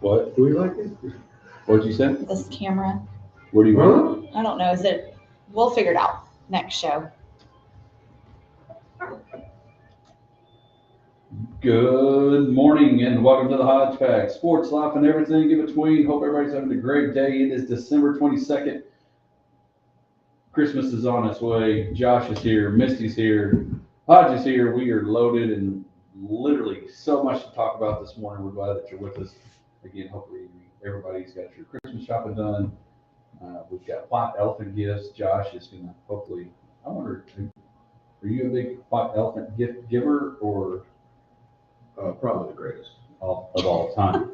What? Do we like it? What'd you say? This camera. Where do you want it? I don't know. Is it? We'll figure it out next show. Good morning and welcome to the Hodge Pack. Sports, life, and everything in between. Hope everybody's having a great day. It is December 22nd. Christmas is on its way. Josh is here. Misty's here. Hodge is here. We are loaded and literally so much to talk about this morning. We're glad that you're with us. Again, hopefully everybody's got your Christmas shopping done. We've got white elephant gifts. Josh is going to hopefully, I wonder, are you a big white elephant gift giver or? Probably the greatest of all time.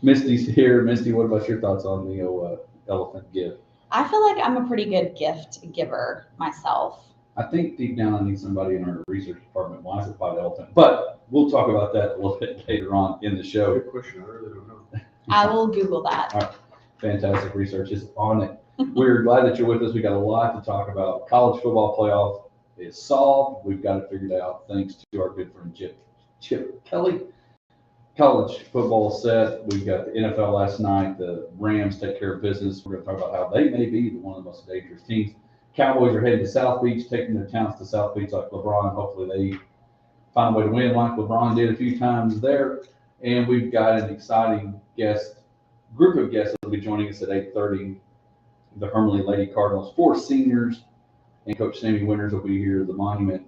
Misty's here. Misty, what about your thoughts on the elephant gift? I feel like I'm a pretty good gift giver myself. I think deep down I need somebody in our research department. Why is it white elephant? But we'll talk about that a little bit later on in the show. Good question. I really don't know. I will Google that. All right. Fantastic research is on it. We're glad that you're with us. We got a lot to talk about. College football playoff is solved. We've got it figured out thanks to our good friend Chip Kelly. College football set. We've got the NFL last night. The Rams take care of business. We're going to talk about how they may be one of the most dangerous teams. Cowboys are heading to South Beach, taking their talents to South Beach like LeBron. Hopefully they find a way to win like LeBron did a few times there. And we've got an exciting group of guests that will be joining us at 8:30. The Hermley Lady Cardinals, 4 seniors, and Coach Sammy Winters will be here. The monument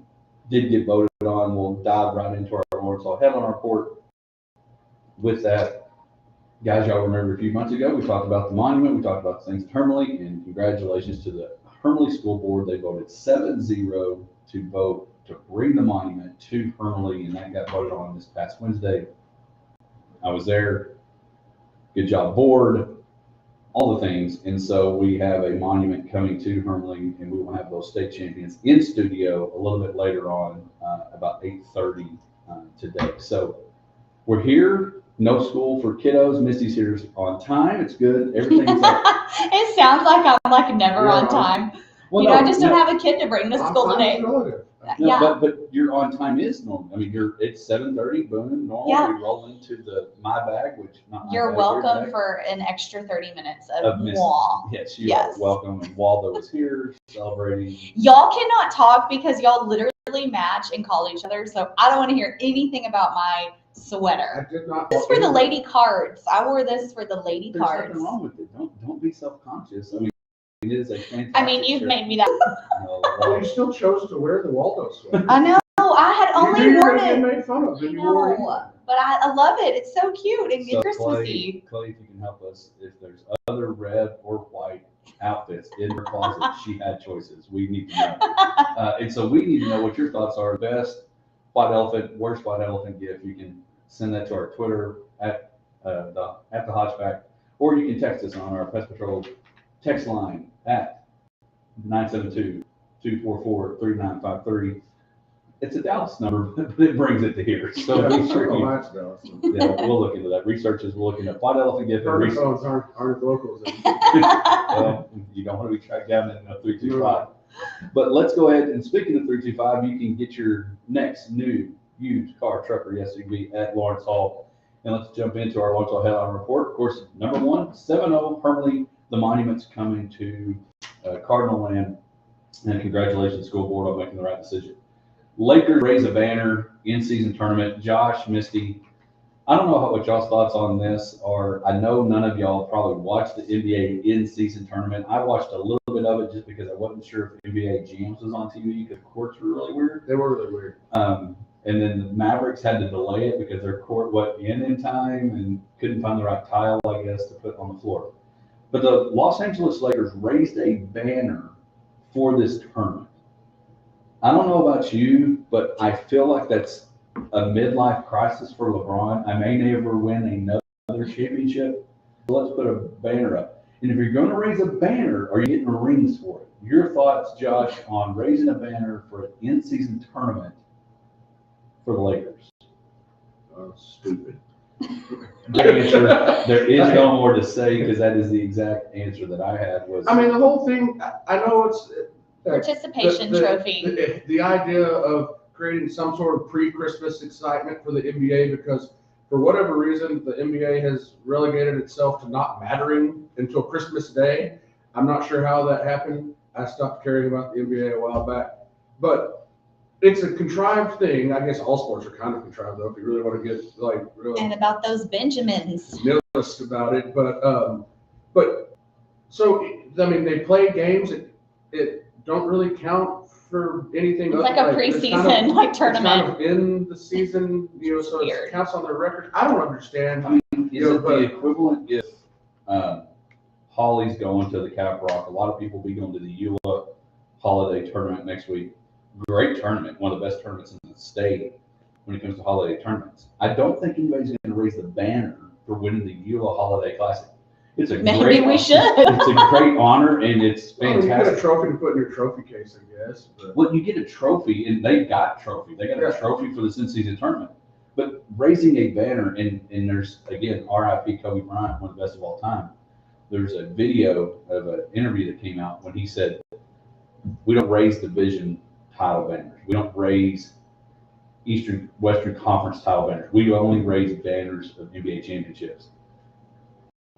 did get voted on. We'll dive right into our Lawrence Hall headline report. With that, guys, y'all remember a few months ago, we talked about the monument. We talked about things at Hermley, and congratulations to the Hermley School Board. They voted 7-0 to vote to bring the monument to Hermley, and that got voted on this past Wednesday. I was there. Good job, board. All the things. And so we have a monument coming to Hermley, and we will have those state champions in studio a little bit later on, about 8:30 today. So we're here. No school for kiddos. Misty's here on time. It's good. Everything's like. It sounds like I'm like never on time. Well, I just don't have a kid to bring to school today. But your on time is normal. I mean, it's 7:30, boom, normal. Yeah. We roll into the my bag, which not my You're bag, welcome bag. for an extra 30 minutes of Miss. moi. Yes, you are welcome. And Waldo is here celebrating. Y'all cannot talk because y'all literally match and call each other. So I don't want to hear anything about my sweater. I did not. This is for the lady cards. I wore this for the lady There's cards. nothing wrong with it. Don't be self-conscious. I mean, it is a fantastic. I mean, you've made me that. Well, you still chose to wear the Waldo sweater. I know. I had only worn it. Made fun of, and you wore it. But I love it. It's so cute and So Christmassy. Clay, if you can help us, if there's other red or white outfits in her closet, she had choices. We need to know. And so we need to know what your thoughts are. Best white elephant, worst white elephant gift. You can send that to our Twitter at the Hodge Pack, or you can text us on our Pest Patrol text line at 972-244-3953. It's a Dallas number, but it brings it to here. So be sure we'll look into that. Researchers will look into white elephant gift. Phones aren't locals. Well, you don't want to be tracked down in a 325. But let's go ahead and speaking of 325, you can get your next new used car, truck, or SUV at Lawrence Hall. And let's jump into our Lawrence Hall headline report. Of course, number 1, 7-0 Hermley. The monument's coming to Cardinal Land. And congratulations, school board, on making the right decision. Lakers raise a banner in-season tournament. Josh, Misty, I don't know what y'all's thoughts on this are. I know none of y'all probably watched the NBA in-season tournament. I watched a little bit of it just because I wasn't sure if NBA Jams was on TV because the courts were really weird. They were really weird. And then the Mavericks had to delay it because their court wasn't in time and couldn't find the right tile, I guess, to put on the floor. But the Los Angeles Lakers raised a banner for this tournament. I don't know about you, but I feel like that's a midlife crisis for LeBron. I may never win another championship. So let's put a banner up. And if you're going to raise a banner, are you getting rings for it? Your thoughts, Josh, on raising a banner for an in-season tournament for the Lakers? Stupid. There is no more to say because that is the exact answer that I had. I mean, the whole thing, I know it's participation trophy. The idea of creating some sort of pre-Christmas excitement for the NBA because for whatever reason, the NBA has relegated itself to not mattering until Christmas Day. I'm not sure how that happened. I stopped caring about the NBA a while back. But it's a contrived thing. I guess all sports are kind of contrived, though, if you really want to get, like, really And about those Benjamins. nihilist about it. But so, I mean, they play games it don't really count for anything. It's like a preseason, like, tournament. It's kind of in the season, so Weird. it counts on their record. I don't understand. I mean, is it the equivalent if Holly's going to the Cap Rock? A lot of people will be going to the Eula Holiday Tournament next week. Great tournament, one of the best tournaments in the state when it comes to holiday tournaments. I don't think anybody's going to raise the banner for winning the Eula Holiday Classic. It's a Maybe great we should. It's a great honor, and it's Well, you get a fantastic. trophy to put in your trophy case, I guess. But Well, you get a trophy, and they got trophy. They got a trophy for this in-season tournament. But raising a banner, and there's, again, R.I.P. Kobe Bryant, one of the best of all time. There's a video of an interview that came out when he said, we don't raise division title banners. We don't raise Western Conference title banners. We only raise banners of NBA championships.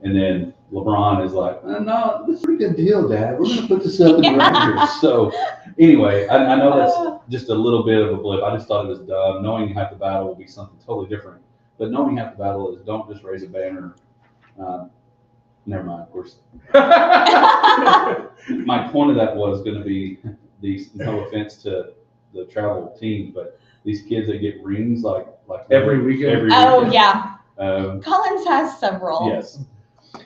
And then LeBron is like, no, this is a pretty good deal, Dad. We're going to put this up in the Raptors. So anyway, I know that's just a little bit of a blip. I just thought it was dumb. Knowing half the battle will be something totally different. But knowing half the battle is don't just raise a banner. Never mind, of course. My point of that was going to be these, no offense to the travel team, but these kids that get rings like every weekend. Oh, yeah. Um, Collins has several. yes.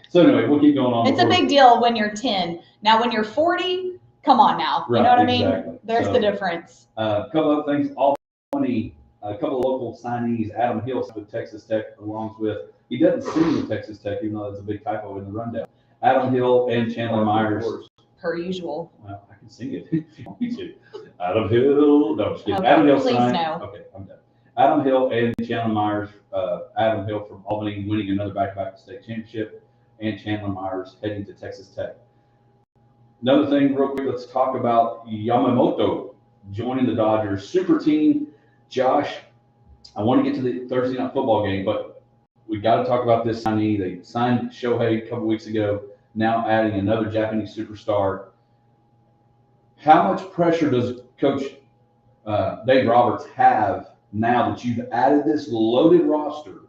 So anyway, we'll keep going on. It's a big deal when you're 10. Now, when you're 40, come on now. You know what I mean? Exactly. There's the difference. A couple of things. Albany, a couple of local signees. Adam Hill with Texas Tech, along with, he doesn't sing with Texas Tech, even though that's a big typo in the rundown. Adam Hill and Chandler Myers. Per usual. Well, I can sing it if you want me to. Adam Hill. No, I'm just kidding. Okay, Adam Hill please signed. no. Okay, I'm done. Adam Hill and Chandler Myers. Adam Hill from Albany winning another back-to-back state championship, and Chandler Myers heading to Texas Tech. Another thing, real quick, let's talk about Yamamoto joining the Dodgers super team. Josh, I want to get to the Thursday night football game, but we got to talk about this signee. They signed Shohei a couple weeks ago, now adding another Japanese superstar. How much pressure does Coach Dave Roberts have now that you've added this loaded roster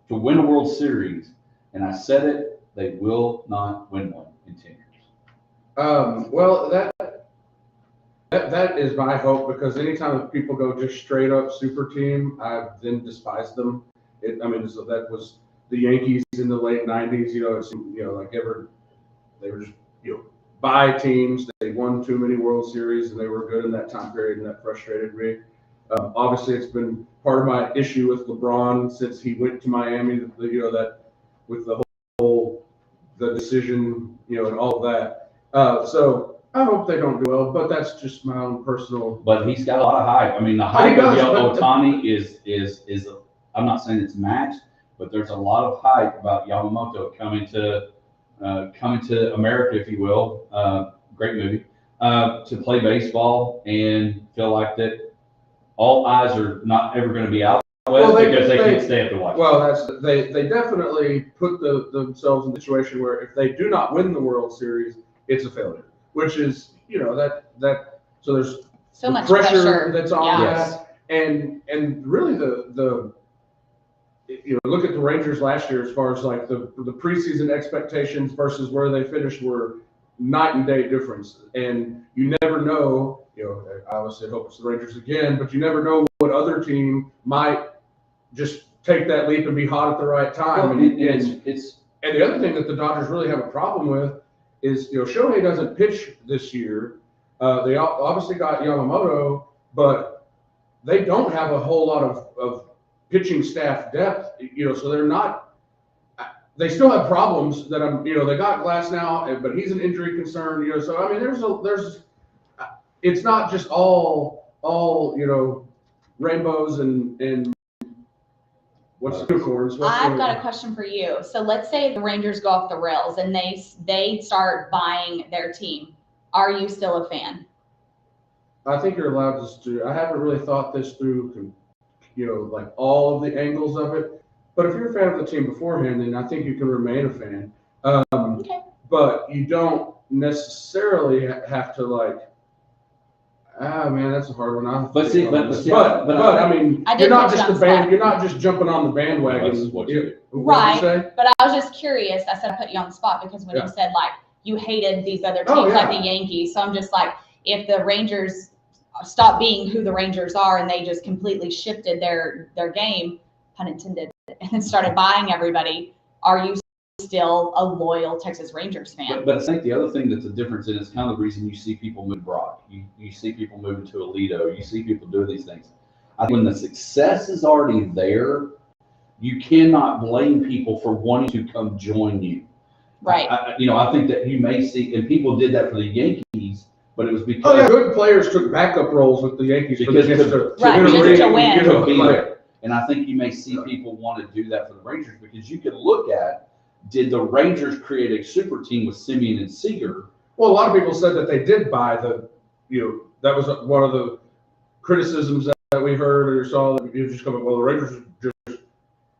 to win a World Series? And I said it, they will not win one in 10 years. Well, that is my hope, because anytime that people go just straight up super team, I then despise them. So that was the Yankees in the late '90s. They were just buy teams. They won too many World Series, and they were good in that time period, and that frustrated me. Obviously, it's been part of my issue with LeBron since he went to Miami. That with the decision, and all of that. So I hope they don't do well, but that's just my own personal. But he's got a lot of hype. I mean, the hype of Ohtani is I'm not saying it's matched, but there's a lot of hype about Yamamoto coming to America, if you will. Great movie. To play baseball, and feel like that all eyes are not ever going to be out west because they can't stay at the White. Well, they definitely put themselves in a situation where if they do not win the World Series, it's a failure. Which is, that so there's So the much pressure that's on Yes. that, and really look at the Rangers last year as far as like the preseason expectations versus where they finished were night and day difference. And you never know, I obviously hope it's the Rangers again, but you never know what other team might just take that leap and be hot at the right time. Well, And the other thing that the Dodgers really have a problem with is, Shohei doesn't pitch this year. They obviously got Yamamoto, but they don't have a whole lot of pitching staff depth, so they're not. They still have problems that they got Glass now, but he's an injury concern, So I mean, there's, it's not just all rainbows and what's unicorns. I've got a question for you. So let's say the Rangers go off the rails and they start buying their team. Are you still a fan? I think you're allowed to. I haven't really thought this through, like all of the angles of it. But if you're a fan of the team beforehand, then I think you can remain a fan. Okay. But you don't necessarily have to like. Ah, man, that's a hard one. But see, but I mean, I you're did not put you just on the band. spot. You're not just jumping on the bandwagon. That's what you do. What'd you say? But I was just curious. I said I put you on the spot because when Yeah. you said like you hated these other teams Oh, yeah. like the Yankees, so I'm just like, if the Rangers stopped being who the Rangers are and they just completely shifted their game, pun intended, and started buying everybody, are you still a loyal Texas Rangers fan? But I think the other thing that's a difference, and it's kind of the reason you see people move abroad. You see people moving to Alito. You see people doing these things. I think when the success is already there, you cannot blame people for wanting to come join you. Right. I think that you may see, and people did that for the Yankees, but it was because Oh, yeah, good players took backup roles with the Yankees Because to Right, get a just ring, to win. get a be play. there. And I think you may see people want to do that for the Rangers because you could look at, did the Rangers create a super team with Simeon and Seager? Well, a lot of people said that they did buy that was one of the criticisms that we heard or saw that you just coming. Well, the Rangers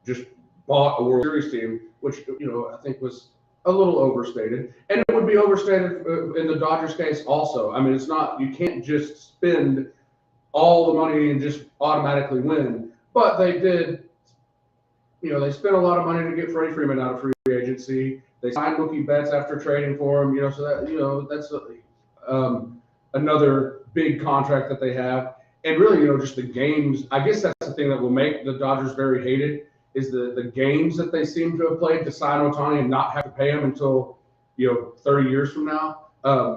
just bought a World Series team, which I think was a little overstated, and it would be overstated in the Dodgers case also. I mean, it's not, you can't just spend all the money and just automatically win, but they did. They spent a lot of money to get Freddie Freeman out of free agency. They signed Mookie Betts after trading for him. So that that's another big contract that they have. And really, just the games. I guess that's the thing that will make the Dodgers very hated is the games that they seem to have played to sign Ohtani and not have to pay him until 30 years from now,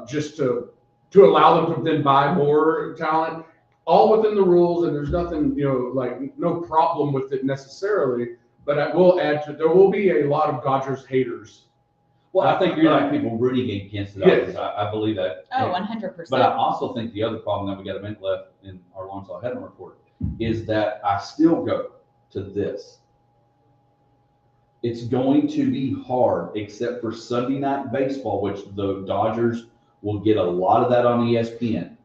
just to allow them to then buy more talent, all within the rules. And there's nothing like no problem with it necessarily. But I will add there will be a lot of Dodgers haters. Well, I think you're like people rooting against the Dodgers. Yes. I believe that. Oh, 100%. But I also think the other problem that we got a minute left in our Lawrence Headline report is that I still go to this. It's going to be hard, except for Sunday Night Baseball, which the Dodgers will get a lot of that on ESPN,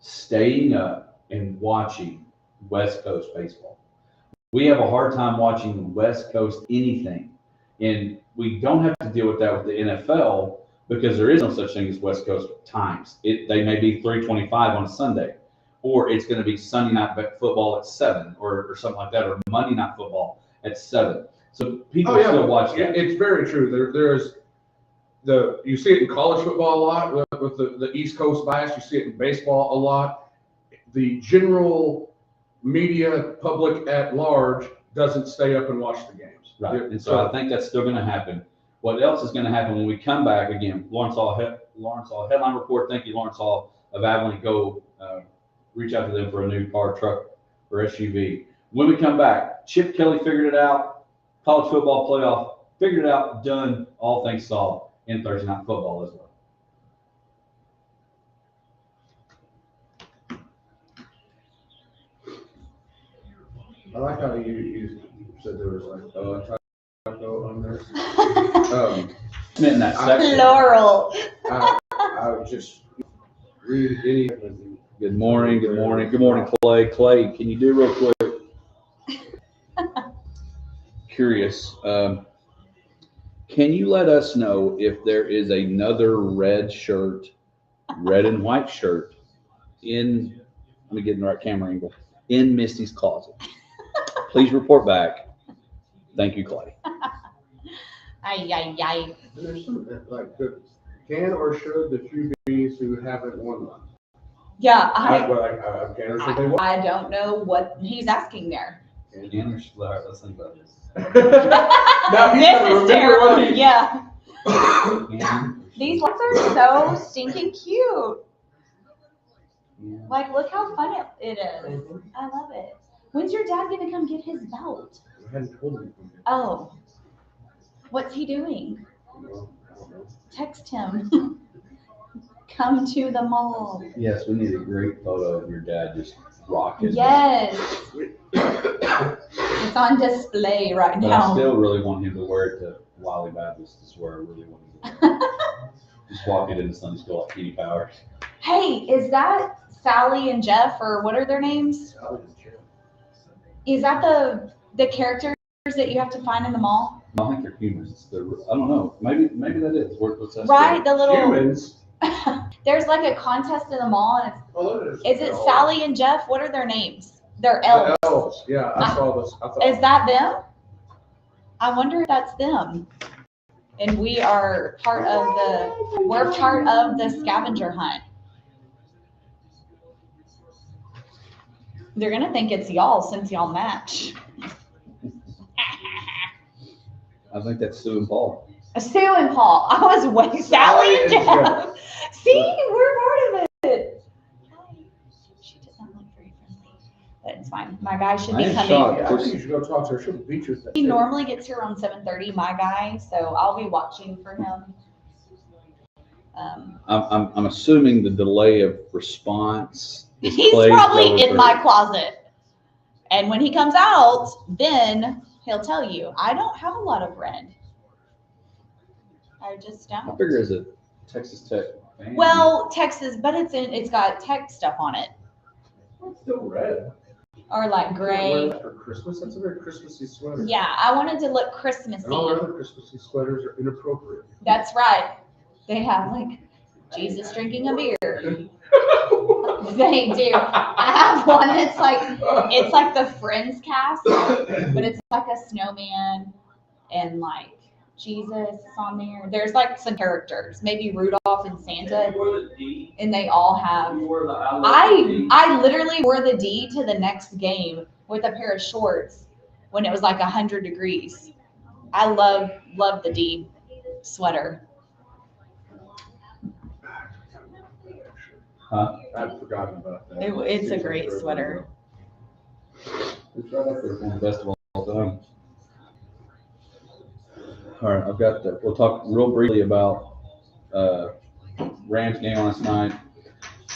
staying up and watching West Coast baseball. We have a hard time watching West Coast anything. And we don't have to deal with that with the NFL because there is no such thing as West Coast times. They may be 3:25 on a Sunday, or it's going to be Sunday night football at 7 or something like that, or Monday night football at 7. So people still watch that. It's very true. There's you see it in college football a lot with the East Coast bias. You see it in baseball a lot. The general media public at large doesn't stay up and watch the games. Right. And so I think that's still going to happen. What else is going to happen when we come back again? Lawrence Hall Headline Report. Thank you, Lawrence Hall of Abilene. Go reach out to them for a new car, truck, or SUV. When we come back, Chip Kelly figured it out. College football playoff figured it out. Done. All things solved in Thursday night football as well. I like how you said there was like typo on there. In that section. Plural. I would just read any. Good morning, Clay. Clay, can you do real quick? Curious. Can you let us know if there is another red and white shirt let me get in the right camera angle, in Misty's closet? Please report back. Thank you, Clay. Ay. There's some, like, can or should the QBs who haven't won one? Yeah, Can or should they win? I don't know what he's asking there. Let's think about this. Now he's gonna This is remember terrible. what he- Yeah. Can- These lights are so stinking cute. Yeah. Like, look how fun it is. I love it. When's your dad gonna come get his belt? I hadn't told him. Oh. What's he doing? Well, I don't know. Text him. Come to the mall. Yes, we need a great photo of your dad just rocking. Yes. It's on display right But I now. still really want him to wear it to Wiley Baptist. Is where I really want him to wear it. Just walk it into Sunday school like Kenny Powers. Hey, is that Sally and Jeff, or what are their names? Is that the character that you have to find in the mall? I think they're humans. I don't know. Maybe that is. What's that? Right, the little. Humans. There's like a contest in the mall, and is it elves. Sally and Jeff? What are their names? They're The elves. elves. Yeah, I saw this. I thought, Is that them? I wonder if that's them. And we're part of the scavenger hunt. They're gonna think it's y'all since y'all match. I think that's Sue and Paul. Sue and Paul. I was way Sally and Jeff. See, we're part of it. She does not look very friendly, but it's fine. My guy should be I am coming. shocked. I think you should go talk to her. She'll beat you. He normally gets here around 7:30, my guy, so I'll be watching for him. I'm assuming the delay of response. Is He's Clay's probably going in through. my closet. And when he comes out, then he'll tell you, I don't have a lot of red. I just I don't. figure as a Texas Tech fan. Well, Texas, but it's got Tech stuff on it. It's still red. Or like Wear gray. that for Christmas. That's a very Christmassy sweater. Yeah, I wanted to look And all Christmassy. other Christmassy sweaters are inappropriate. That's right. They have like Jesus drinking a beer. They do. I have one that's it's like the Friends cast, but it's like a snowman and like Jesus on there. There's like some characters, maybe Rudolph and Santa, and they all have. I literally wore the D to the next game with a pair of shorts when it was like 100 degrees. I love the D sweater. Huh? I'd forgotten about that. It's a great sweater. It's right up there, one of the best of all time. All right, I've got the. We'll talk real briefly about Rams game last night.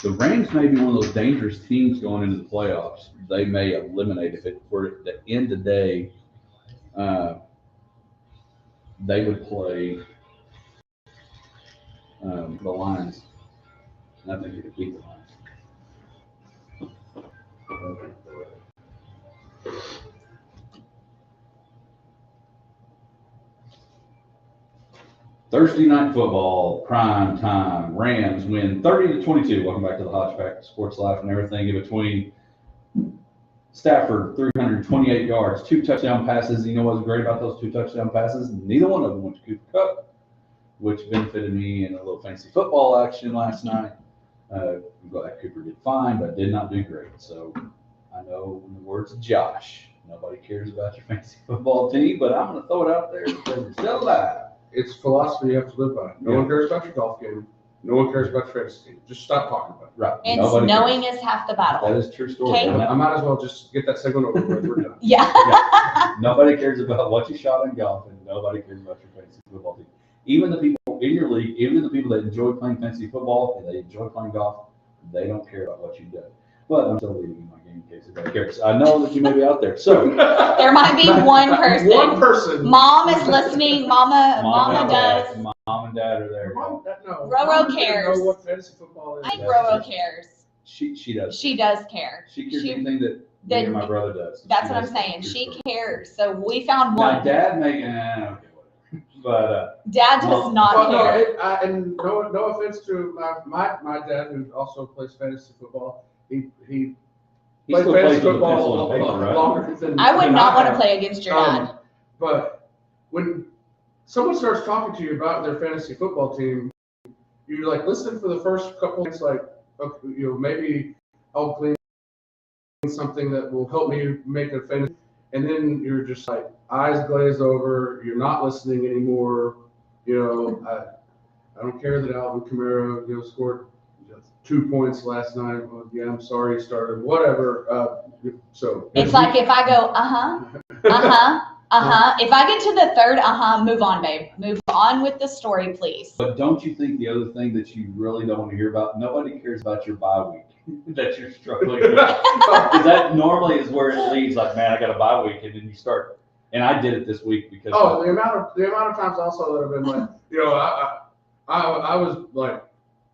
The Rams may be one of those dangerous teams going into the playoffs. They may eliminate if it were at the end of the day. They would play the Lions. And I think they could beat the Lions. Thursday night football, prime time. Rams win 30-22. Welcome back to the Hodge Pack, Sports Life and everything in between. Stafford, 328 yards, 2 touchdown passes. You know what's great about those 2 touchdown passes? Neither one of them went to Cooper Kupp, which benefited me in a little fantasy football action last night. I'm glad Cooper did fine, but did not do great. So I know in the words of Josh, nobody cares about your fantasy football team, but I'm going to throw it out there because it's still alive. It's philosophy you have to live by. No one cares about your golf game. No one cares about your fantasy team. Just stop talking about it. Right. And Nobody knowing cares. is half the That battle. is a true story. Okay. And I might as well just get that segment over with. We're done. Yeah. nobody cares about what you shot in golf, and nobody cares about your fantasy football team. Even the people in your league, even the people that enjoy playing fantasy football and they enjoy playing golf, they don't care about what you do. But I'm still leading in my game in case anybody cares. I know that you may be out there. So There might be one person. One person. Mom is listening. Mama and does. Dad, Mom and Dad are there. No. Roro Mom doesn't cares. know what fantasy football is. I think That's Roro true. cares. She does. She does care. She cares anything that me and my brother does. That's She what I'm does. saying. True She story. cares. So we found Now, one. Dad may, okay, whatever. But Dad does Mom- not Well, care. and no offense to my dad, who also plays fantasy football. He he played still fantasy plays with a football pencil and paper, right? longer than I would than not want to have. play against your dad. But when someone starts talking to you about their fantasy football team, you like listen for the first couple. It's like, okay, maybe I'll clean something that will help me make a fantasy, and then you're just like eyes glazed over. You're not listening anymore. I don't care that Alvin Kamara scored 2 points last night. Well, yeah, I'm sorry he started. Whatever. So It's like if I go, if I get to the third, move on, babe. Move on with the story, please. But don't you think the other thing that you really don't want to hear about, nobody cares about your bye week that you're struggling with. Because that normally is where it leads, like, man, I got a bye week, and then you start. And I did it this week because the amount of times also that have been like,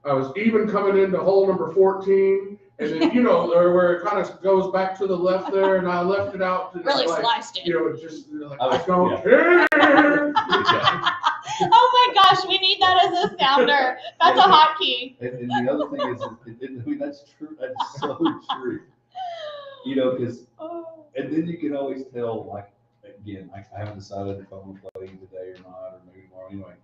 I was even coming into hole number 14, and then or where it kind of goes back to the left there, and I left it out to Really sliced it. Just like I was- I don't yeah. care. Oh my gosh, we need that as a sounder. That's a hotkey. And the other thing is, I mean, that's true. That's so true. Because Oh. and then you can always tell. Like again, I haven't decided if I'm going to play today or not, or maybe tomorrow anyway.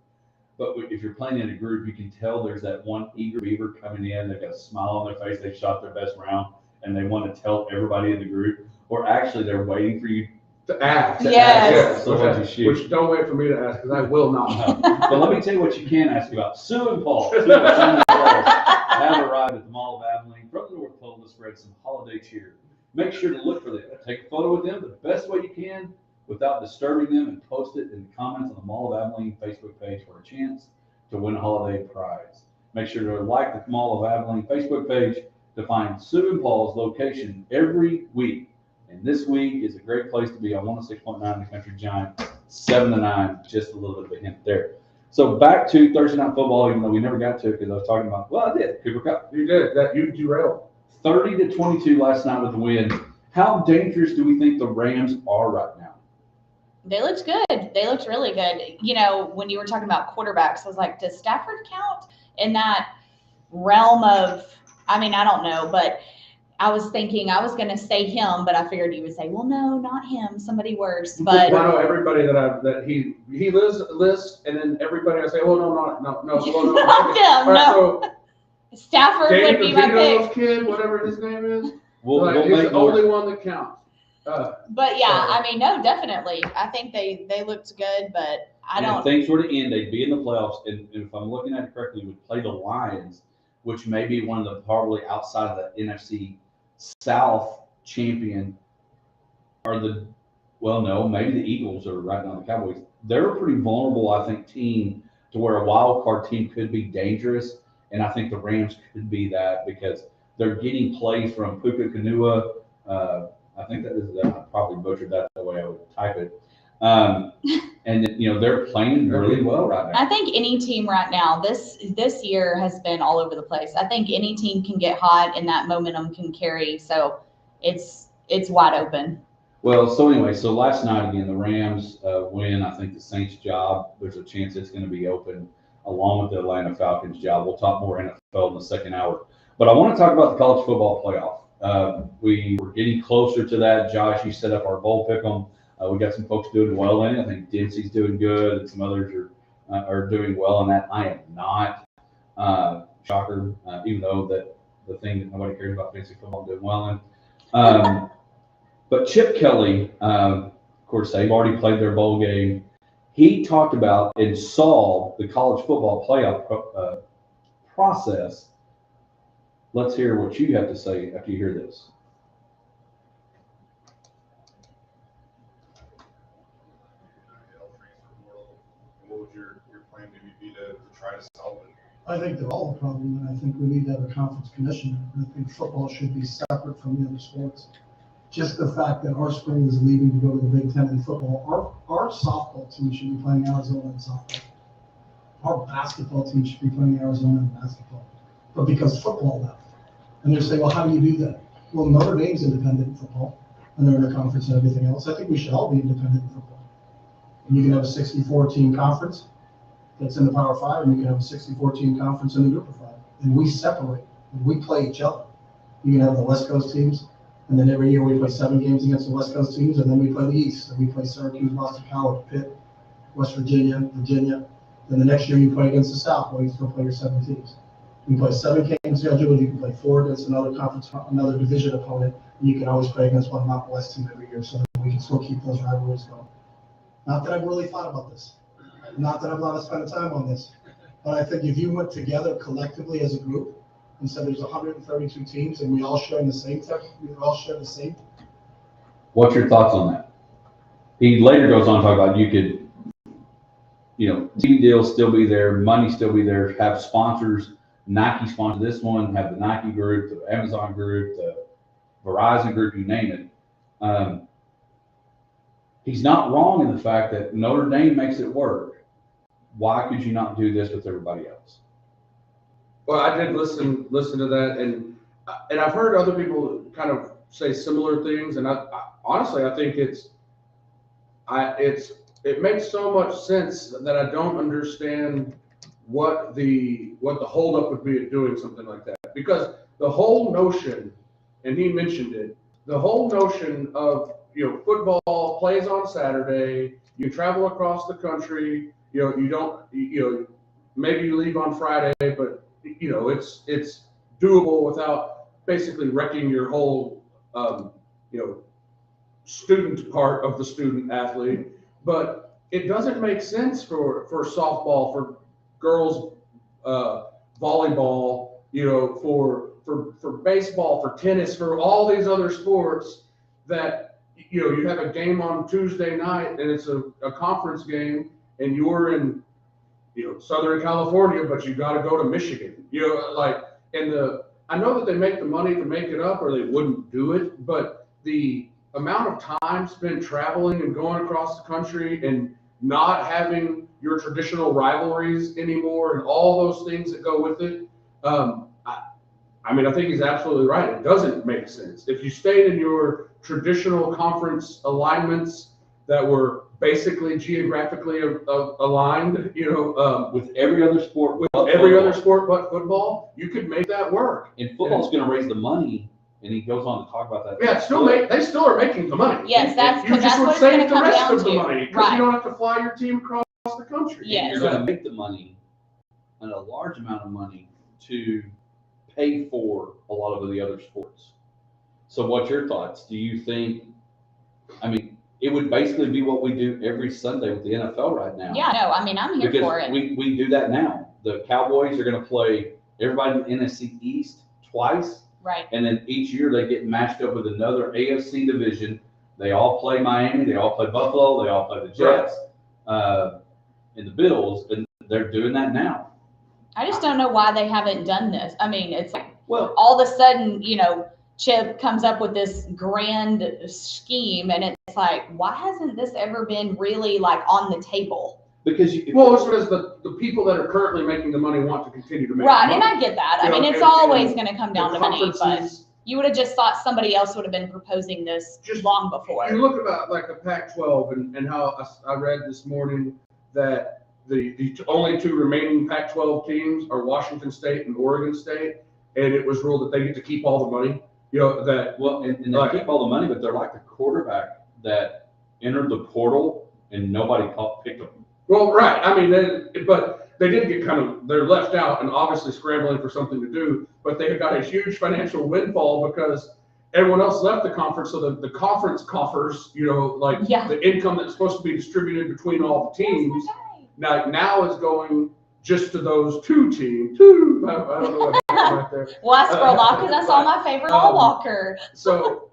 But if you're playing in a group, you can tell there's that one eager beaver coming in. They've got a smile on their face. They shot their best round, and they want to tell everybody in the group. Or actually, they're waiting for you To ask. Yes. So what you shoot. Which don't wait for me to ask, because I will not. But let me tell you what you can ask about. Sue and Paul. Sue and Paul have arrived at the Mall of Abilene from the North Pole to spread some holiday cheer. Make sure to look for them. Take a photo with them the best way you can without disturbing them, and post it in the comments on the Mall of Abilene Facebook page for a chance to win a holiday prize. Make sure to like the Mall of Abilene Facebook page to find Sue and Paul's location every week. And this week is a great place to be on 106.9 The Country Giant, 7 to 9, just a little bit of a hint there. So back to Thursday Night Football, even though we never got to it because I was talking about, well, I did, Cooper Cup. You did. That you derailed. 30-22 last night with the win. How dangerous do we think the Rams are right now? They looked good. They looked really good. When you were talking about quarterbacks, I was like, does Stafford count in that realm of, I don't know, but I was thinking I was going to say him, but I figured you would say, well, no, not him, somebody worse. But I know everybody that he lists, and then everybody I say, oh no, not no. not him, All right, no. so Stafford would Danny be my pick. DeVito's kid, whatever his name is, We'll he's make the only one that counts. But yeah, no, definitely. I think they looked good, but If things were to end, they'd be in the playoffs, and if I'm looking at it correctly, would play the Lions, which may be one of the probably outside of the NFC South champion, maybe the Eagles are right now the Cowboys. They're a pretty vulnerable, I think, team to where a wild card team could be dangerous, and I think the Rams could be that because they're getting play from Puka Kanua. I think that is, I probably butchered that the way I would type it. And they're playing really well right now. I think any team right now, this year has been all over the place. I think any team can get hot and that momentum can carry. So it's wide open. Well, so last night again, the Rams win. I think the Saints job, there's a chance it's going to be open along with the Atlanta Falcons job. We'll talk more NFL in the second hour. But I want to talk about the college football playoff. We were getting closer to that. Josh, you set up our bowl pick'em. We got some folks doing well in it. I think Dempsey's doing good, and some others are doing well in that. I am not. Shocker, even though that the thing that nobody cares about fantasy football, I'm doing well in. But Chip Kelly, of course, they've already played their bowl game. He talked about and saw the college football playoff process. Let's hear what you have to say after you hear this. What would your plan maybe be to try to solve it? I think they're all a problem, and I think we need to have a conference commissioner. I think football should be separate from the other sports. Just the fact that our school is leaving to go to the Big Ten in football, our softball team should be playing Arizona in softball. Our basketball team should be playing Arizona in basketball. But because football left, and they're saying, well, how do you do that? Well, Notre Dame's independent in football, and they're in a conference and everything else. I think we should all be independent in football. And you can have a 64-team conference that's in the Power 5, and you can have a 64-team conference in the Group of 5. And we separate, and we play each other. You can have the West Coast teams, and then every year we play 7 games against the West Coast teams, and then we play the East. And we play Syracuse, Boston College, Pitt, West Virginia. Then the next year you play against the South, where you still play your 7 teams. You can play 7 games schedule, you can play 4 against another conference, another division opponent, and you can always play against one Mountain West team every year, so that we can still keep those rivalries going. Not that I've really thought about this. Not that I've not spent time on this. But I think if you went together collectively as a group and said there's 132 teams and we all share the same tech, we all share the same. What's your thoughts on that? He later goes on to talk about you could, team deals still be there, money still be there, have sponsors, Nike sponsor this one, have the Nike group, the Amazon group, the Verizon group, you name it. He's not wrong in the fact that Notre Dame makes it work. Why could you not do this with everybody else? Well, I did listen to that, and and I've heard other people kind of say similar things, and honestly, I think it makes so much sense that I don't understand what the holdup would be at doing something like that. Because the whole notion, and he mentioned it, the whole notion of, football plays on Saturday, you travel across the country, you don't, maybe you leave on Friday, but it's doable without basically wrecking your whole, student part of the student athlete. But it doesn't make sense for softball, for girls volleyball, for baseball, for tennis, for all these other sports that you have a game on Tuesday night and it's a conference game and you're in Southern California, but you got to go to Michigan. I know that they make the money to make it up or they wouldn't do it, but the amount of time spent traveling and going across the country and not having your traditional rivalries anymore and all those things that go with it. I think he's absolutely right. It doesn't make sense. If you stayed in your traditional conference alignments that were basically geographically aligned, with every other sport, other sport but football, you could make that work. And football's going to raise the money, and he goes on to talk about that. Yeah, they still are making the money. Yes, that's you just would what it's going save to the come rest down of the to. money because Right. you don't have to fly your team across the country. Yes. You're going to make the money, and a large amount of money, to pay for a lot of the other sports. So what's your thoughts? Do you think, it would basically be what we do every Sunday with the NFL right now. Yeah, no, I'm here Because for it. we do that now. The Cowboys are going to play everybody in the NFC East twice, Right. and then each year they get matched up with another AFC division. They all play Miami, they all play Buffalo, they all play the Jets, and the Bills, and they're doing that now. I just don't know why they haven't done this. It's like, Well, all of a sudden, Chip comes up with this grand scheme, and it's like, why hasn't this ever been really on the table? because it's because the people that are currently making the money want to continue to make Right, the and money. I get that. It's And always going to come down the to money, but conferences- you would have just thought somebody else would have been proposing this Just- long before. You look about the Pac-12 and how I read this morning that the only two remaining Pac-12 teams are Washington State and Oregon State, and it was ruled that they get to keep all the money. and they keep all the money, but they're like the quarterback that entered the portal and nobody picked them. Well, right. But they did get they're left out and obviously scrambling for something to do, but they got a huge financial windfall because everyone else left the conference. So the conference coffers, the income that's supposed to be distributed between all the teams, now is going just to those two teams. I don't know what happened right there. Well, I scrolled off because I saw my favorite ball walker. So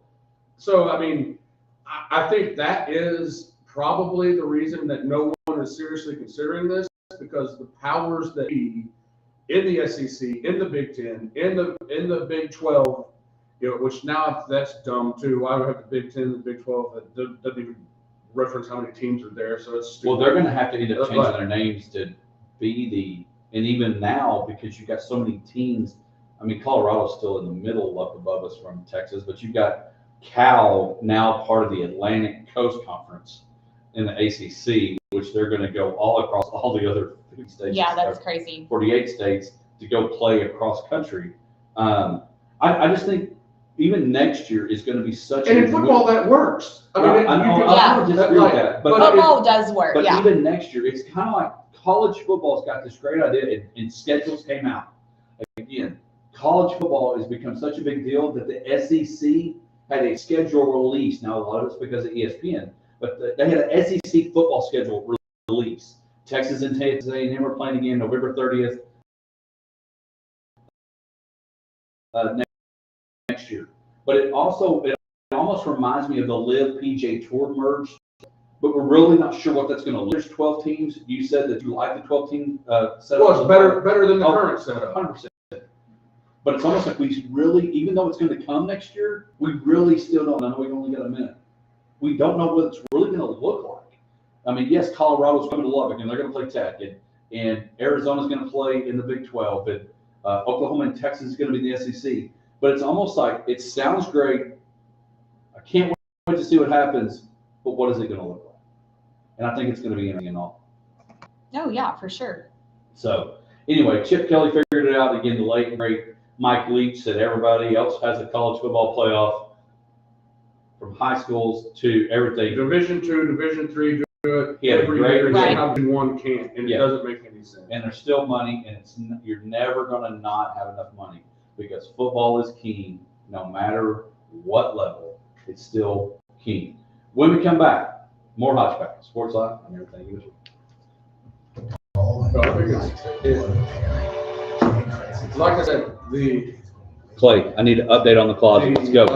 I think that is probably the reason that no one is seriously considering this, because the powers that be in the SEC, in the Big Ten, in the Big 12, which now that's dumb too. Why would we have the Big Ten and the Big 12 that doesn't even reference how many teams are there? So it's stupid. Well, they're going to have to end up changing their names to be and even now, because you've got so many teams. Colorado's still in the middle up above us from Texas, but you've got Cal now part of the Atlantic Coast Conference in the ACC, which they're going to go all across all the other 50 states. Yeah, that's crazy. 48 states to go play across country. I just think even next year is going to be such. And in football, that works. I disagree with that, but football does work. But Yeah. even next year, it's kind of like college football's got this great idea, and schedules came out. Again, college football has become such a big deal that the SEC had a schedule release. Now, a lot of it's because of ESPN, but they had an SEC football schedule release. Texas and Texas A&M are playing again November 30th next year. But it almost reminds me of the Live PGA Tour merge. But we're really not sure what that's going to look. There's 12 teams. You said that you like the 12-team setup. Well, it's better than the current setup. 100%. But it's almost like we really, even though it's going to come next year, we really still don't. I know we've only got a minute. We don't know what it's really going to look like. Yes, Colorado's coming to Lubbock, and they're going to play Tech, and Arizona's going to play in the Big 12, and Oklahoma and Texas is going to be the SEC. but it's almost like it sounds great. I can't wait to see what happens, but what is it going to look like? And I think it's going to be in all. Oh, yeah, for sure. So anyway, Chip Kelly figured it out. Again, the late great Mike Leach said everybody else has a college football playoff from high schools to everything. Division II, Division III, do it He had a every great year. Right. How one can't, and it Yeah. doesn't make any sense. And there's still money, and you're never going to not have enough money because football is king no matter what level. It's still king. When we come back, more Hodge Pack, Sports Live, and everything. So I think like I said, Clay, I need an update on the closet. Let's go.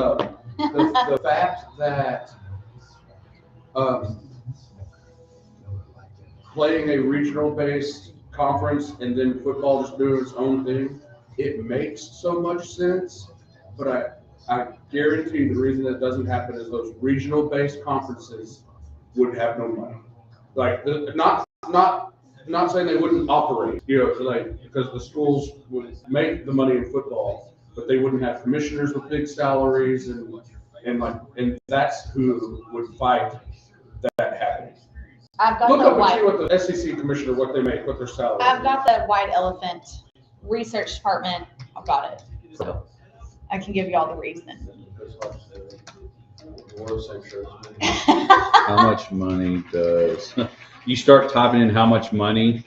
The fact that playing a regional-based conference and then football just doing its own thing, it makes so much sense. But I guarantee the reason that doesn't happen is those regional-based conferences would have no money. Like not saying they wouldn't operate, because the schools would make the money in football, but they wouldn't have commissioners with big salaries and that's who would fight that happening. I've got Look the up and white. see what the SEC commissioner, what they make, what their salary. I've got the white elephant research department. I've got it, so I can give you all the reason. How much money does you start typing in how much money,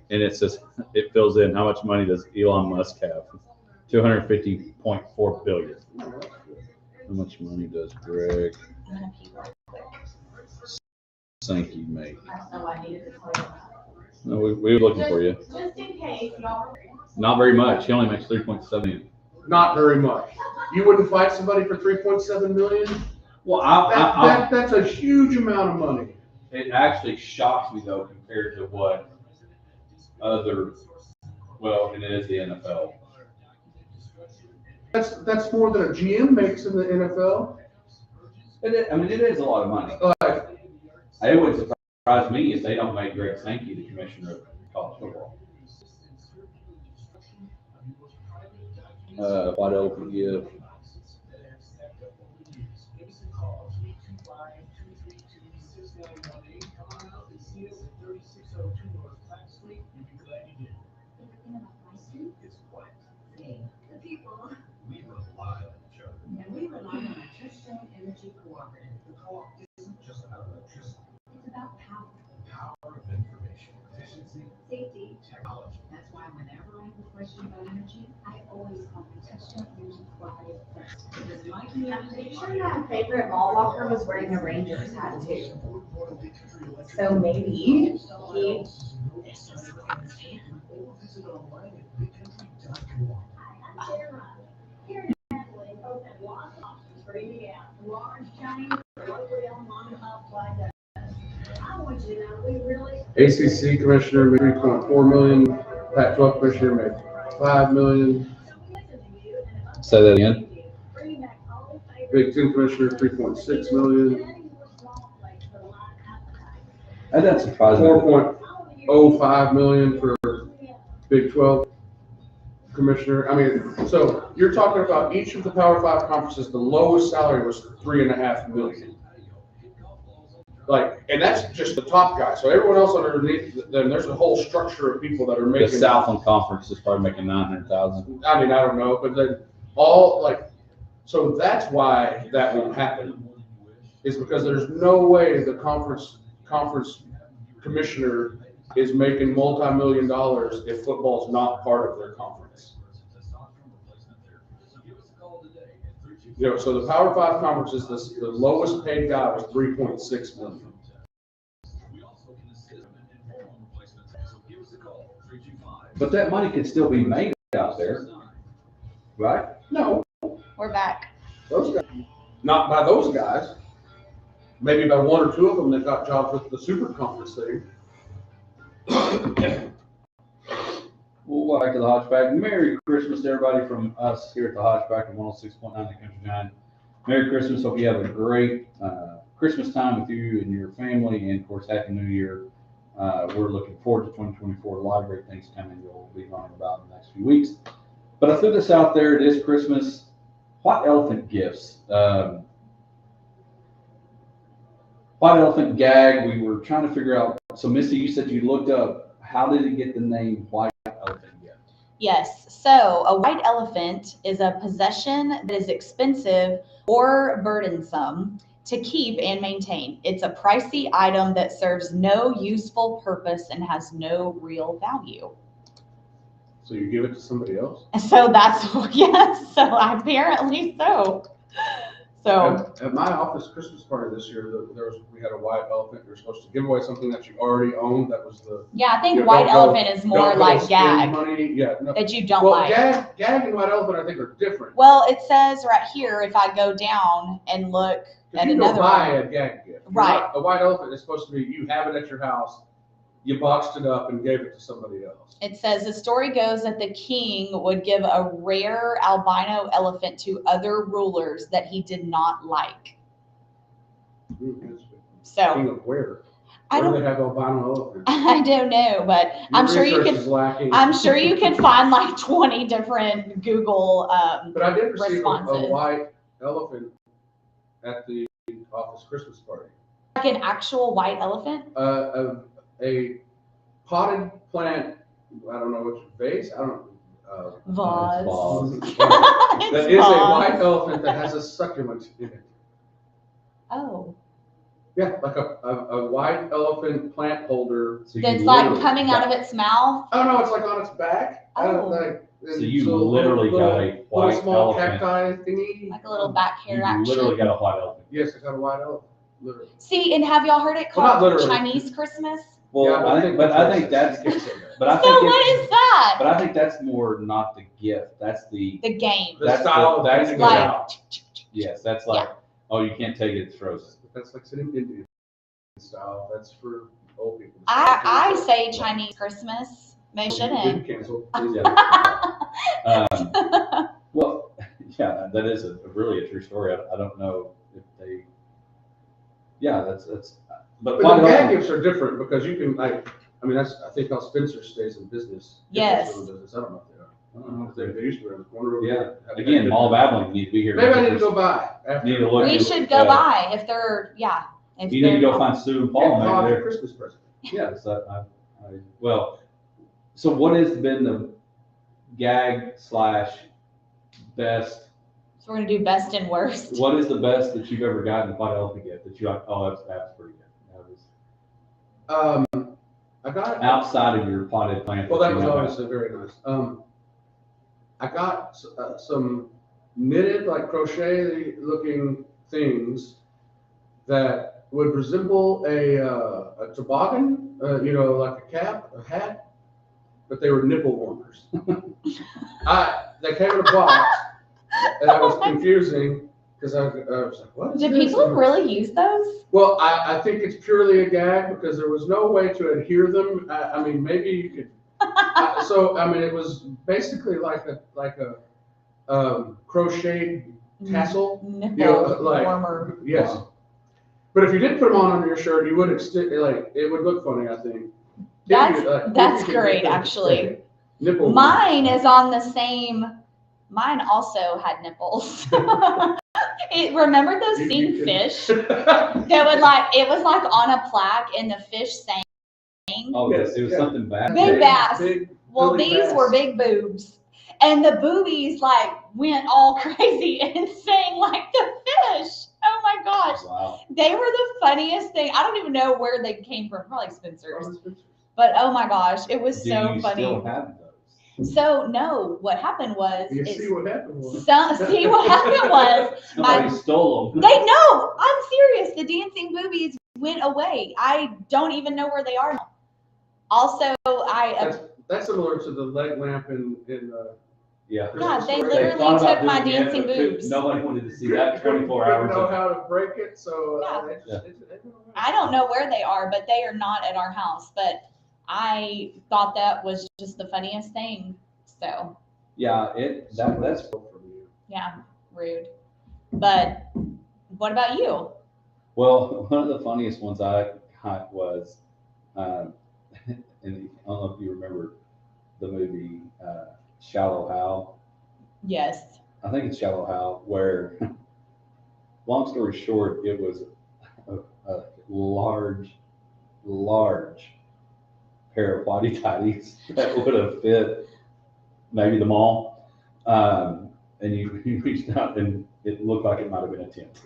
and it says it fills in how much money does Elon Musk have? 250.4 billion. How much money does Greg Sankey make? No, we were looking for you. Just in case y'all. Not very much. He only makes 3.7 million. Not very much. You wouldn't fight somebody for 3.7 million? Well, That's a huge amount of money. it actually shocks me though compared to what and it is the NFL. That's more than a GM makes in the NFL. It is a lot of money. Like, It would surprise me if they don't make Greg Sankey the commissioner of college football. Wide open gift. And we rely on a Touchstone Energy Cooperative. The co-op isn't just about electricity. It's about power. Power of information, efficiency, safety, technology. That's why whenever I have a question about energy, I always call the Touchstone Energy Cooperative first. Because my community. Sure, that favorite mall walker was wearing a Rangers hat too. So maybe he. ACC commissioner made 3.4 million. Pac-12 commissioner made 5 million. Say that again. Big Ten commissioner 3.6 million. That doesn't surprise me. 4.05 million for Big 12 commissioner. I mean, so you're talking about each of the Power 5 conferences, the lowest salary was 3.5 million. Like, and that's just the top guy. So everyone else underneath, then there's a whole structure of people that are making. The Southland Conference is probably making 900,000. I mean, I don't know, but then all like, so that's why that won't happen. Is because there's no way the conference commissioner is making multi-million dollars if football's not part of their conference. So the Power 5 conferences, the lowest paid guy was 3.6 million. But that money could still be made out there, right? No, We're back. those guys, not by those guys. Maybe by one or two of them that got jobs with the Super Conference thing. Well, back to the Hodge Pack. Merry Christmas to everybody from us here at the Hodge Pack of 106.9 The Country Giant. Merry Christmas. Hope you have a great Christmas time with you and your family, and of course, Happy New Year. We're looking forward to 2024. A lot of great things coming. We'll be learning about in the next few weeks. But I threw this out there. It is Christmas. White elephant gifts. White elephant gag. We were trying to figure out. So, Missy, you said you looked up how did it get the name white elephant gift? Yes. So a white elephant is a possession that is expensive or burdensome to keep and maintain. It's a pricey item that serves no useful purpose and has no real value. So you give it to somebody else? So that's, yes, so apparently so. So, At my office Christmas party this year, we had a white elephant. You were supposed to give away something that you already owned. That was the yeah, I think Yeah, white don't go- elephant is more don't go like spend gag money. Yeah, no. that you don't Well, like. gag and white elephant I think are different. Well, it says right here, if I go down and look If at you another go buy one. a gag gift, you're Right. not- a white elephant is supposed to be you have it at your house, you boxed it up and gave it to somebody else. It says the story goes that the king would give a rare albino elephant to other rulers that he did not like. So King of where? I Where do don't, they have albino elephants? I don't know, but Your I'm sure you research could. is lacking. I'm sure you could find like 20 different Google. But I did receive a responses. white elephant at the office Christmas party. Like an actual white elephant. A potted plant. I don't know which vase. I don't. Vase. That It's is a vase. white elephant that has a succulent in it. Oh, Yeah, like a white elephant plant holder. So you that's like literally coming out got- of its mouth. Oh no, it's like on its back. Oh. So you literally got a little white small elephant. cacti thingy. Like a little back hair You action. literally got a white elephant. Yes, I got a white elephant. Literally. See, and have y'all heard it Well, not called literally. Chinese Christmas? Well, Yeah, I think that's. You can't say that. But I So think what it's, is that? but I think that's more not the gift. That's the The game. The style of that's handing the- it Like- out. yes. That's like oh you can't take it. It's frozen. That's like sitting Indian style. That's for old people. I say Chinese Christmas. Maybe shouldn't. Didn't cancel. Yeah. Well, yeah, that is really a true story. I don't know if they. Yeah, that's. But But white the gag elephant- gifts are different because you can like. I mean, that's I think how Spencer stays in business. Yes. I don't know if they are. I don't know if they're- They used to be around the corner over Yeah. there. Again, Mall of Abilene need to be here. Maybe I need to go by after. Need to look. We should go by if they're, yeah. If You need to they're- go find Sue and Yeah, Paul. Maybe Hodge they're. Christmas present. Yes, well, so what has been the gag / best? So we're gonna do best and worst. What is the best that you've ever gotten white elephant gift that you like? Oh, that's pretty good. That was I got. outside of your potted plant. Well, that you was know about. obviously very nice. I got some knitted, like crochet looking things that would resemble a toboggan, like a cap, a hat, but they were nipple warmers. They came in a box, and that was confusing because I was like, what is Do this? people really use those? Well, I think it's purely a gag because there was no way to adhere them. I mean, maybe you could. It was basically like a crocheted tassel. Nipple like- warmer. Yes. Wow. But if you did put them on under your shirt, you would it would look funny. I think. That's If you, if that's you could great, get them, actually. Nipple. Mine is on the same. Mine also had nipples. It remember those You- seen you can- fish? That would like it was like on a plaque and the fish sang. Oh, Yes, it was yeah. something bad. Big bass. Big Well, Billy these bass. were big boobs. And the boobies like went all crazy and sang like the fish. Oh my gosh. Wow. They were the funniest thing. I don't even know where they came from. Probably Spencer's. But oh my gosh, it was Do so you funny. still have those? So no, what happened was You is see what happened was. see what happened was Somebody stole them. they no, I'm serious. The dancing boobies went away. I don't even know where they are now. Also, That's similar to the leg lamp in Yeah. yeah, they They literally thought about took my doing it, dancing but boobs. Nobody wanted to see that couldn't 24 hours. know of- how to break it, so Yeah. it went away. I don't know where they are, but they are not at our house. But I thought that was just the funniest thing. So Yeah, that's from you. yeah, rude. But what about you? well, one of the funniest ones I got was, and I don't know if you remember the movie Shallow Hal. Yes. I think it's Shallow Hal, where, long story short, it was a large pair of whitey tighties that would have fit maybe the mall. And you reached out and it looked like it might have been a tent.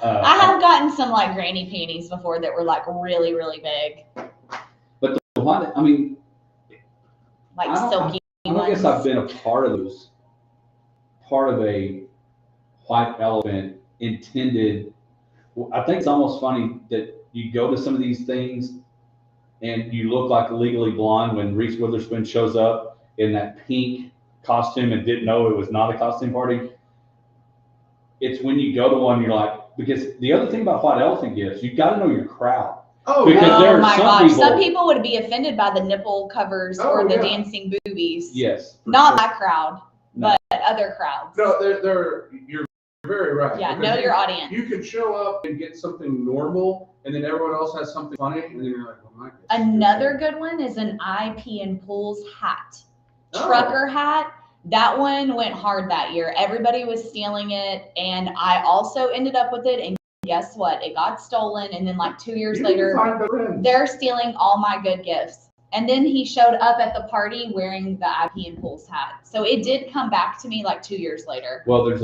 I have gotten some like granny panties before that were like really, really big. But the white, I mean, Like I don't- silky I ones. guess I've been a part of a white elephant intended. I think it's almost funny that you go to some of these things and you look like Legally Blonde when Reese Witherspoon shows up in that pink costume and didn't know it was not a costume party. It's when you go to one, you're like, because the other thing about white elephant gifts, you've got to know your crowd. Oh, Because yeah. there are Oh my some gosh. people- Some people would be offended by the nipple covers Oh, or the yeah. dancing boobies. Yes. for Not sure. my crowd, No. but other crowds. No, you're very right. Yeah, Because know your audience. You could show up and get something normal, and then everyone else has something funny, and then you're like, oh my goodness. Another good one is an IP and Pools hat. Oh. Trucker hat. That one went hard that year. Everybody was stealing it, and I also ended up with it. And guess what? It got stolen, and then like 2 years You later, can find better friends. they're stealing all my good gifts. And then he showed up at the party wearing the IP and Pools hat. So it did come back to me like 2 years later. Well, there's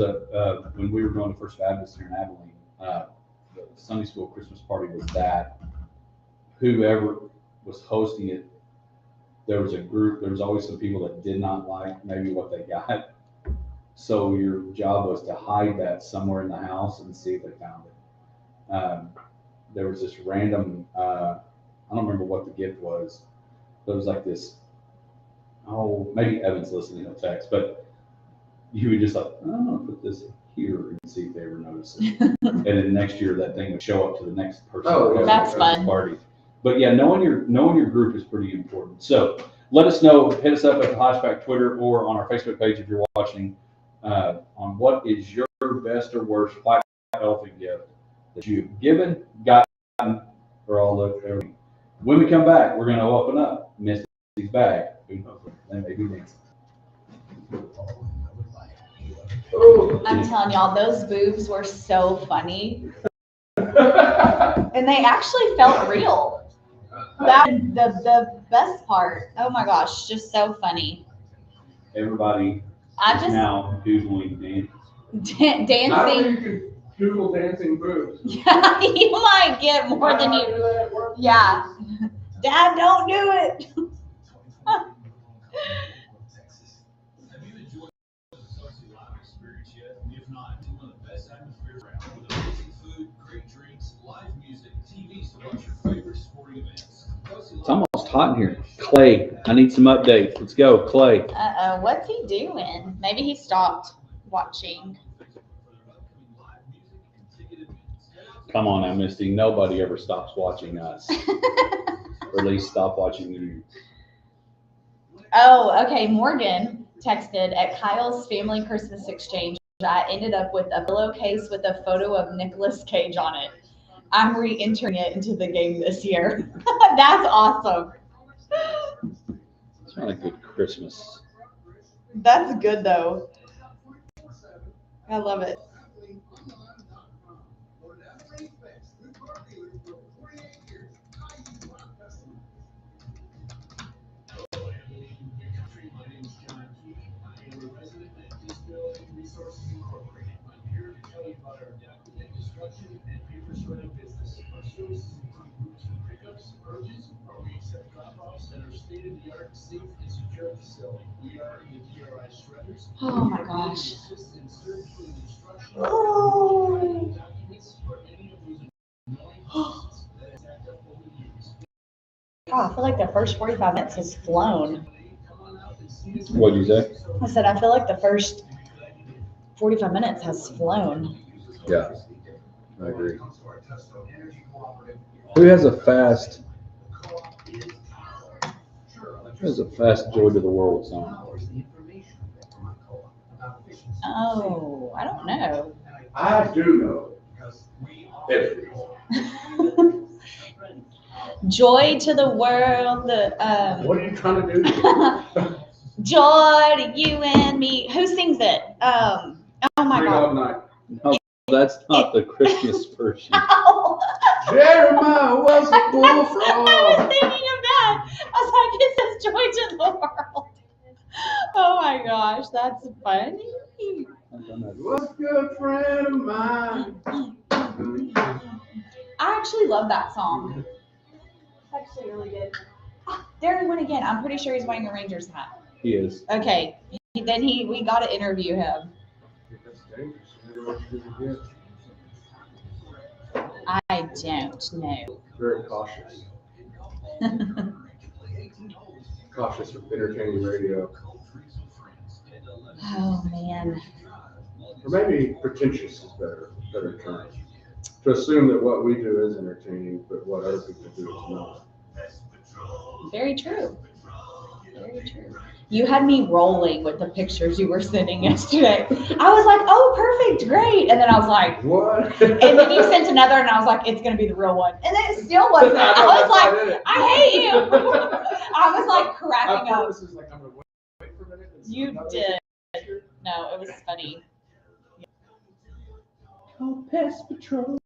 when we were going to First Baptist here in Abilene, the Sunday school Christmas party was that. Whoever was hosting it, there was always some people that did not like maybe what they got. So your job was to hide that somewhere in the house and see if they found it. There was this random, I don't remember what the gift was, but it was like this, maybe Evan's listening, he'll text, but you would just like, I'm gonna put this here and see if they ever notice it. And then next year that thing would show up to the next person. Oh, who has that's the Christmas fun. Party. But yeah, knowing your group is pretty important. So let us know, hit us up at the Hodge Pack Twitter or on our Facebook page if you're watching, on what is your best or worst white elephant gift that you've given, gotten, or all of everything. When we come back, we're going to open up Misty's bag. Who knows? They may be dancing. Oh. I'm telling y'all, those boobs were so funny. And they actually felt real. That the best part. Oh my gosh, just so funny. Everybody I is just now Googling dance. I don't dancing. think you can Google dancing boobs. Yeah, you might get more than you. Yeah. Dad, don't do it. Have you enjoyed the Chelsea Live experience yet? If not, it's one of the best atmospheres around. With amazing food, great drinks, live music, TVs to watch your favorite sporting events. It's almost hot in here. Clay, I need some updates. Let's go, Clay. Uh-oh, what's he doing? Maybe he stopped watching. Come on now, Misty. Nobody ever stops watching us. Or at least stop watching you. Oh, okay. Morgan texted at Kyle's family Christmas exchange. I ended up with a pillowcase with a photo of Nicolas Cage on it. I'm re-entering it into the game this year. That's awesome. It's not a good Christmas. That's good though. I love it. Oh my gosh. Oh. God, I feel like the first 45 minutes has flown. What'd you say? I said, I feel like the first 45 minutes has flown. Yeah, I agree. Who has a fast Joy to the World song? Oh, I don't know. I do know. Every. Joy to the world. What are you trying to do? Joy to you and me. Who sings it? Oh my Three God. Dog Night. No, that's not the Christmas version. Oh, Jeremiah was a I was bullfrog. thinking of that. I was like, it says joy to the world. Oh my gosh, that's funny. I've done that. Was a good friend of mine. I actually love that song. It's actually really good. Ah, there he went again. I'm pretty sure he's wearing a Rangers hat. He is. Okay, we got to interview him. That's dangerous. You never know what you're gonna get. I don't know. Very cautious. Cautious with entertaining radio. Oh man. Or maybe pretentious is better term. To assume that what we do is entertaining, but what other people do is not. Very true. Very true. You had me rolling with the pictures you were sending yesterday. I was like, oh, perfect, great. And then I was like, What? and then you sent another, and I was like, it's going to be the real one. And then it still wasn't. I was like, I hate you. I was like cracking up. This is like, I'm gonna wait for a minute. and see You another did. picture. No, it was funny. Call Pest Patrol.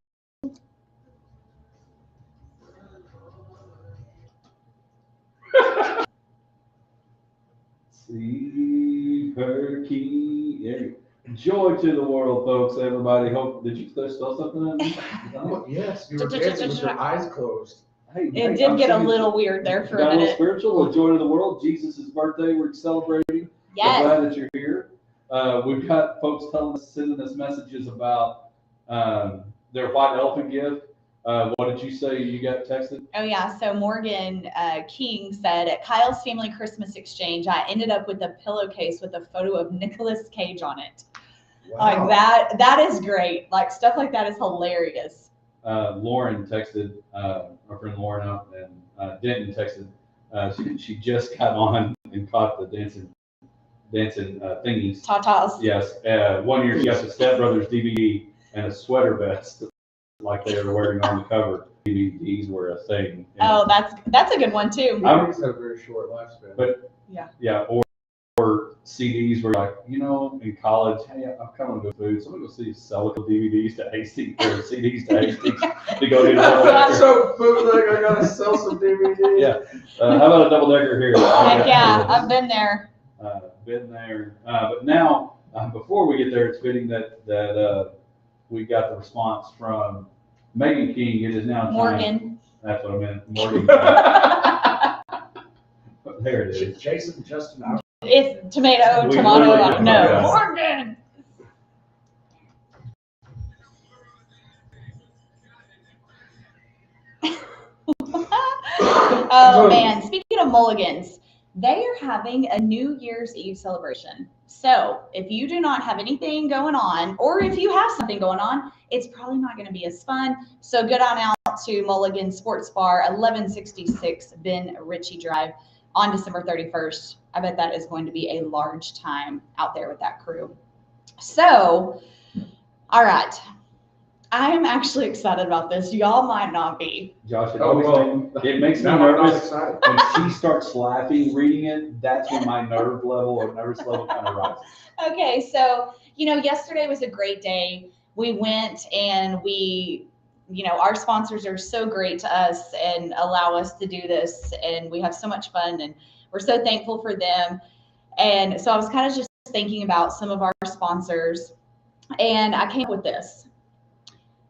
See her key. Yeah. Joy to the world, folks. Everybody. Hope. Did you spell something out? Oh, yes, you were dancing with your eyes closed. Hey, It did get a little weird there for a got a little minute. spiritual. Well, joy to the world. Jesus' birthday. We're celebrating. We're Yes. glad that you're here. We've got folks sending us messages about their white elephant gift. What did you say you got texted? Oh yeah, so Morgan King said at Kyle's family Christmas exchange, I ended up with a pillowcase with a photo of Nicolas Cage on it. Wow. Like that is great. Like stuff like that is hilarious. Lauren texted, our friend Lauren up, and Denton texted. She just got on and caught the dancing thingies. Tatas. Yes. 1 year she got the Step Brothers DVD and a sweater vest, like they were wearing on the cover. DVDs were a thing. Oh, that's a good one too. DVDs have a very short lifespan. But yeah, or CDs were like, in college, hey, I'm coming to go food. Somebody go see sell DVDs to Hastings or CDs to Hastings to go get That's a so bootleg. I gotta sell some DVDs. Yeah. How about a double decker here? Heck yeah, I've been there. But now, before we get there, it's fitting that we got the response from Megan King. It is now time. Morgan. That's what I meant. Morgan. There it is. Jason and Justin out. It's tomato. We literally- No. yes. Morgan. Oh man, speaking of mulligans, they are having a New Year's Eve celebration. So if you do not have anything going on, or if you have something going on, it's probably not going to be as fun. So get on out to Mulligan Sports Bar, 1166 Ben Ritchie Drive on December 31st. I bet that is going to be a large time out there with that crew. So, all right. I am actually excited about this. Y'all might not be. Josh, It makes me now I'm not nervous. excited. When she starts laughing, reading it, that's when my nervous level kind of rises. Okay, so, yesterday was a great day. We went and our sponsors are so great to us and allow us to do this. And we have so much fun and we're so thankful for them. And so I was kind of just thinking about some of our sponsors and I came up with this.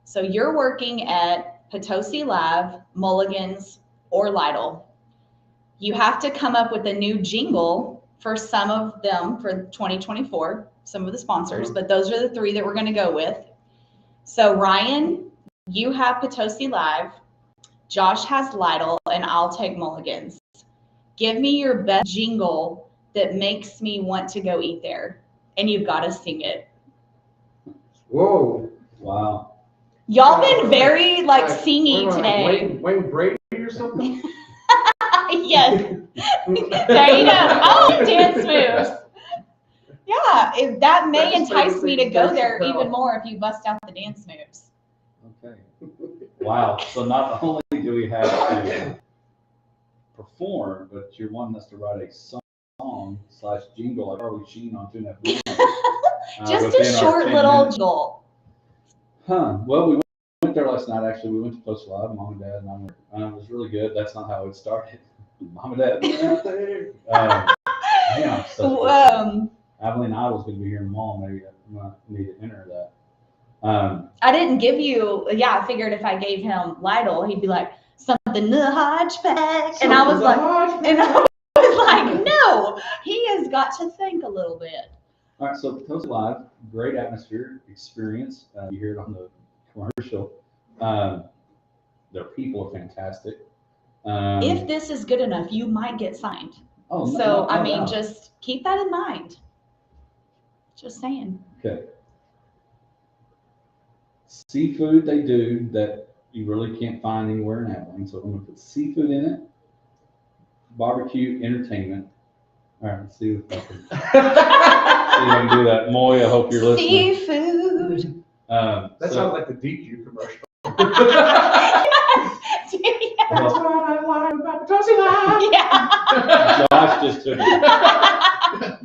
So you're working at Potosi Live, Mulligan's, or Lytle. You have to come up with a new jingle for some of them for 2024, some of the sponsors, but those are the three that we're going to go with. So Ryan, you have Potosi Live, Josh has Lytle, and I'll take Mulligan's. Give me your best jingle that makes me want to go eat there, and you've got to sing it. Whoa. Wow. Y'all been very singy today. Wayne Brady or something? Yes. There you go. Oh, dance moves. Yeah, if that may entice me to go there even more if you bust out the dance moves. Okay. Wow. So not only do we have to perform, but you're wanting us to write a song / jingle like Charlie Sheen on 2.5 Minutes. Just a within our short 10 little minutes. jingle. Well, we went there last night, actually. We went to Post Live, Mom and Dad, and I went. It was really good. That's not how it started. Mom and Dad went out there. Man, I'm such a Abilene Idol's going to be here in the mall. Maybe I need to enter that. I didn't give you, I figured if I gave him Lytle, he'd be like, something the Hodge Pack. And I was like, no, he has got to think a little bit. All right, so Post Live, great atmosphere, experience. You hear it on the commercial. Their people are fantastic. If this is good enough, you might get signed. Oh, no, So, no I mean, doubt. just keep that in mind. Just saying. Okay. Seafood they do that you really can't find anywhere in Abilene. So I'm going to put seafood in it. Barbecue, entertainment. All right, let's see if I can, see if I can do that. Moy, I hope you're listening. Seafood. That So- sounds like the DQ commercial. Well, what I like about Potosi Live. Yeah. Josh just took it.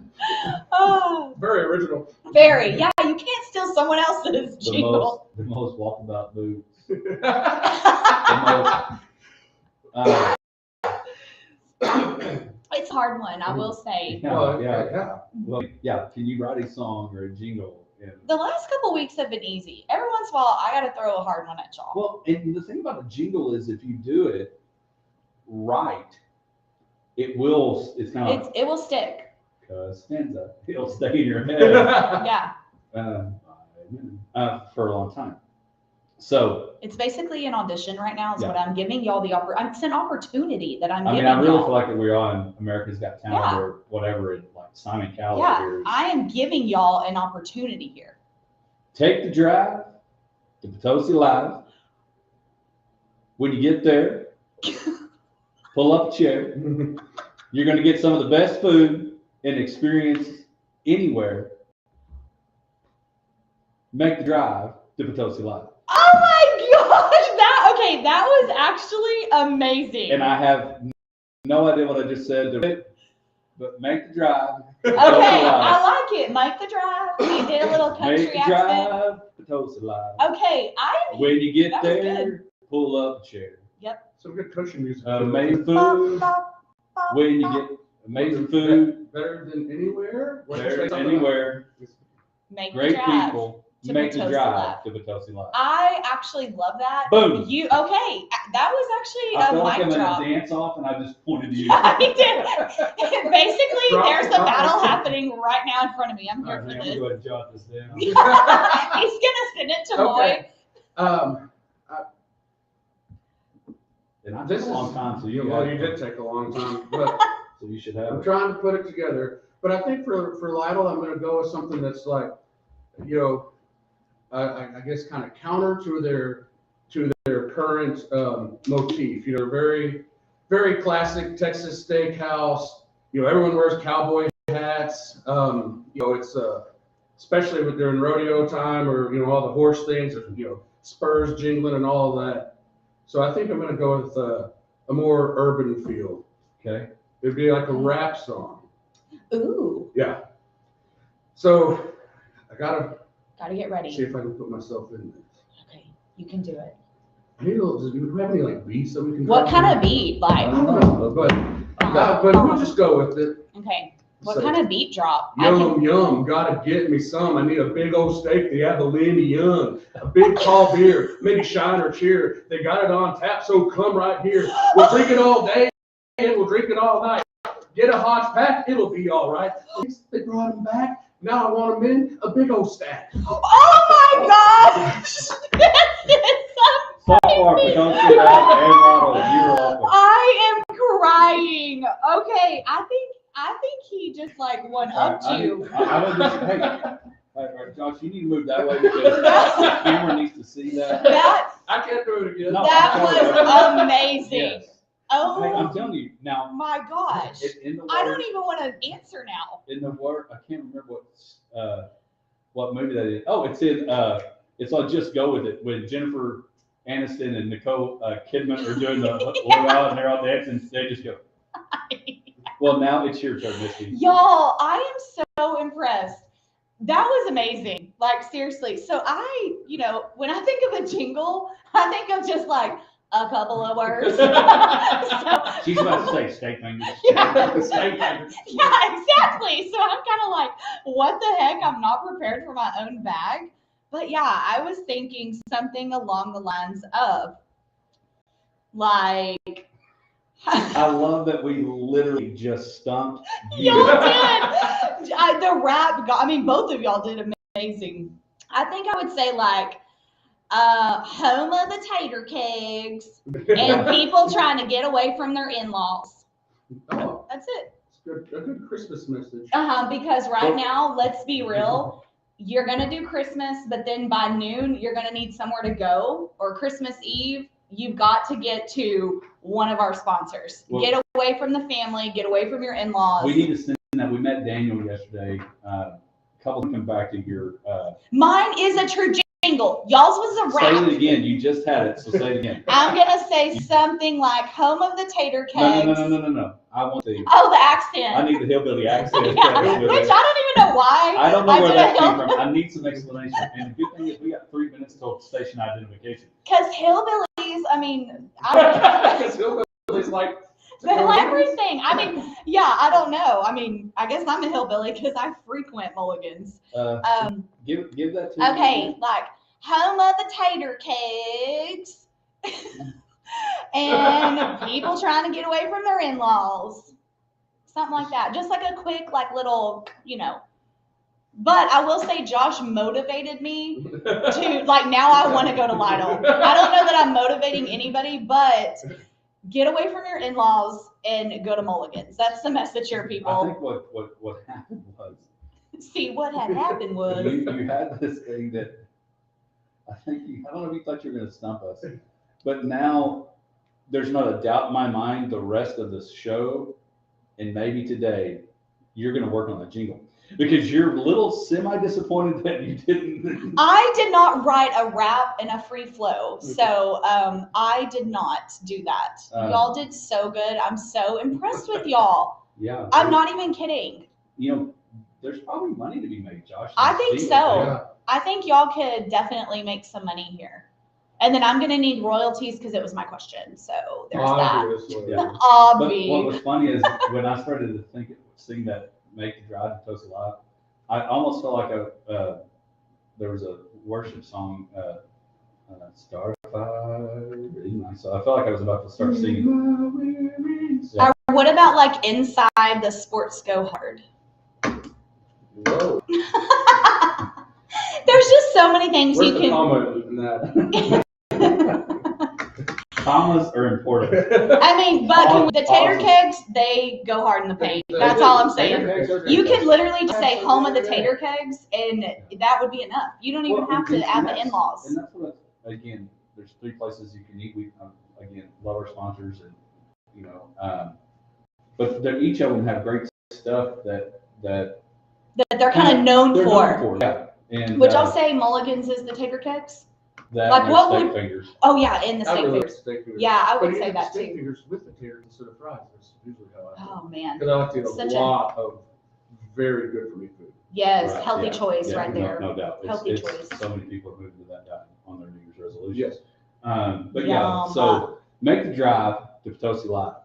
Oh, Very original. very. Yeah, you can't steal someone else's jingle. The most walkabout boots. It's a hard one, I will say. Well, yeah. Can you write a song or a jingle? The last couple weeks have been easy. Every once in a while, I got to throw a hard one at y'all. Well, and the thing about a jingle is if you do it right, it will. It's kind of It will stick. stanza. It'll stay in your head Yeah. for a long time. So It's basically an audition right now is Yeah. what I'm giving y'all it's an opportunity that I'm I giving mean, I really y'all. feel like that we're on America's Got Talent Yeah. or whatever, and like Simon Cowell Yeah, here. I am giving y'all an opportunity here. Take the drive to Potosi Live. When you get there, pull up a chair. You're going to get some of the best food and experience anywhere. Make the drive to Potosi Live. Oh my gosh, that was actually amazing. And I have no idea what I just said to it, but make the drive. to Okay, Potosi Live. I like it. Make the drive. You did a little country Make the accent. drive to Potosi Live. Okay, When you get that was there, pull up a chair. Some good country music. Amazing food. When you get amazing food, Better than anywhere. What'd you there say? anywhere, Make the great drive. people, to make the Potosi drive Live. to Potosi Live. I actually love that. Boom. That was actually I a feel like I'm mic in drop. a dance off and I just pointed to you. I did. Basically, Drop there's the a mic. battle happening right now in front of me. I'm All here right, for I'm this. gonna go ahead and jot this down. He's gonna send it to Okay. Moy. And I This took a is long time, so you well, have- you did take a long time, but So you should I'm have. trying to put it together. But I think for Lytle, I'm going to go with something that's like, I guess kind of counter to their current motif. Very, very classic Texas steakhouse. Everyone wears cowboy hats. It's especially during rodeo time or all the horse things, spurs jingling and all of that. So I think I'm going to go with a more urban feel. Okay. It'd be like a rap song. Ooh, Yeah. So I gotta gotta get see ready. if I can put myself in this. Okay, you can do it. I need a little. Do we have any like beats that we can? What try? kind of beat? I Like, don't know, but we'll just go with it. okay, what So, kind of beat drop? Yum, gotta get me some. I need a big old steak, the Abilene Young, a big tall beer, maybe Shine or Cheer. They got it on tap, so come right here. We'll drink it all day and we'll drink it all night. Get a Hodge Pack, it'll be all right. They brought them back. Now I want them in a big old stack. Oh my gosh! This is So far, Potosi Live and Ronald, you're welcome. I am crying. Okay, I think he just like one upped you. I don't just, hey, all right, Josh, you need to move that way because the camera needs to see that. That I can't do it again. No. was amazing. Yes. Oh Hey, I'm telling you now. my gosh! In the I word, don't even want to answer now. in the word, I can't remember what movie that is. Oh, it's in it's on Just Go With It when Jennifer Aniston and Nicole Kidman are doing the luau and they're all dancing. They just go. Well, now it's your turn, Misty. Y'all, I am so impressed. That was amazing. Like, seriously. So when I think of a jingle, I think of just like a couple of words. So, She's about to say steak fingers. Yeah. Steak fingers. yeah, exactly. So I'm kind of like, what the heck? I'm not prepared for my own bag. But yeah, I was thinking something along the lines of like, I love that we literally just stumped you. y'all did. The rap, both of y'all did amazing. I think I would say like, home of the tater kegs and people trying to get away from their in-laws. Oh, That's it. it's a good Christmas message. Because right now, let's be real, you're gonna do Christmas, but then by noon, you're gonna need somewhere to go, or Christmas Eve, you've got to get to one of our sponsors. Well, get away from the family, get away from your in-laws. We need to send that. We met Daniel yesterday. Couple come back to your. Mine is a true jingle. Y'all's was a Say rap. it again. You just had it, so say it again. I'm gonna say something like home of the tater kegs. No. I want the. Oh, the accent. I need the hillbilly accent. Which I don't even know why. I don't know where did that a came from. I need some explanation. And the good thing is we got 3 minutes till station identification. Because hillbillies, Because hillbilly's like, they like everything. I don't know. I guess I'm a hillbilly because I frequent Mulligan's. Give that to me. Okay, like home of the tater kegs and people trying to get away from their in-laws. Something like that. Just like a quick, like little, But I will say Josh motivated me to, like, now I want to go to Lidl. I don't know that I'm motivating anybody, but get away from your in-laws and go to Mulligan's. That's the message here, I people. think what happened was. See, what had happened was. You had this thing that I don't know if you thought you were going to stump us, but now there's not a doubt in my mind the rest of this show and maybe today you're going to work on the jingle because you're a little semi-disappointed that you didn't. I did not write a rap in a free flow, so I did not do that. Y'all did so good. I'm so impressed with y'all. Yeah. I'm not even kidding. There's probably money to be made, Josh. I think so. Yeah. I think y'all could definitely make some money here. And then I'm going to need royalties because it was my question. So there's that. Obviously. Yeah. But Obvi. what was funny is when I started to sing that "Make the Drive to Toast Alive," I almost felt like there was a worship song, "Starfire." So I felt like I was about to start singing. Yeah. What about like inside the sports go hard? Whoa. There's just so many things Where's you the can. comma in that? Commas are important. But the tater kegs, they go hard in the paint. That's all I'm saying. You could literally just say home of the tater kegs, and that would be enough. You don't even have to add the in-laws. And that's what, again, there's 3 places you can eat. We, again, love our sponsors, and, but each of them have great stuff that That they're kind of known they're for. known for. Yeah. And, Would y'all say Mulligan's is the tater kegs? that like and what steak would- fingers. Oh yeah, in the I steak really like fingers. steak fingers. Yeah, I would But say even that steak too. fingers with the taters instead of fries. That's usually how I do it. Oh man. Because I like to eat Such a lot of very good for me food. Yes, Right, healthy yeah, choice yeah, right there. No doubt. Healthy choice. So many people have moved to that diet on their New Year's resolution. Yes. But yeah, Yum. so make the drive to Potosi Live.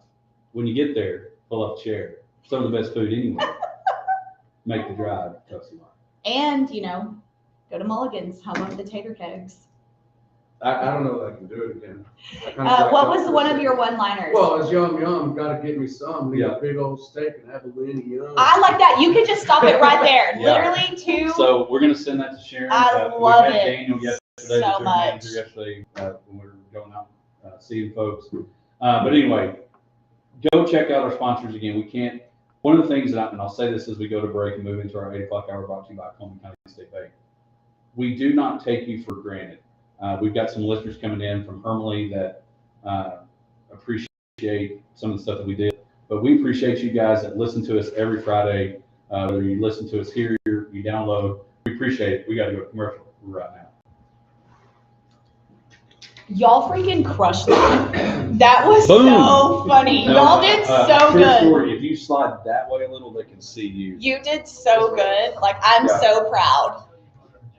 When you get there, pull up a chair. Some of the best food anywhere. Make the drive to Potosi Live. And go to Mulligan's, home of the tater kegs. I don't know that I can do it again. What was one of your one-liners? Well, it's yum, gotta get me some. Need Yeah. a big old steak and have a Lenny yum. I like that. You could just stop it right there. Yeah. Literally 2. So we're gonna send that to Sharon. I love we had it Daniel yesterday, so the general much. manager yesterday, when we were going out seeing folks. But anyway, go check out our sponsors again. We can't. One of the things and I'll say this as we go to break and move into our 8 o'clock hour brought to you by Coleman County State Bank. We do not take you for granted. We've got some listeners coming in from Hermley that appreciate some of the stuff that we did. But we appreciate you guys that listen to us every Friday. Whether you listen to us here, you download, we appreciate it. We got to go to commercial right now. Y'all freaking crushed that. That was Boom. so funny. No, Y'all did so true good. story, if you slide that way a little, they can see you. You did so good. Like, I'm so proud.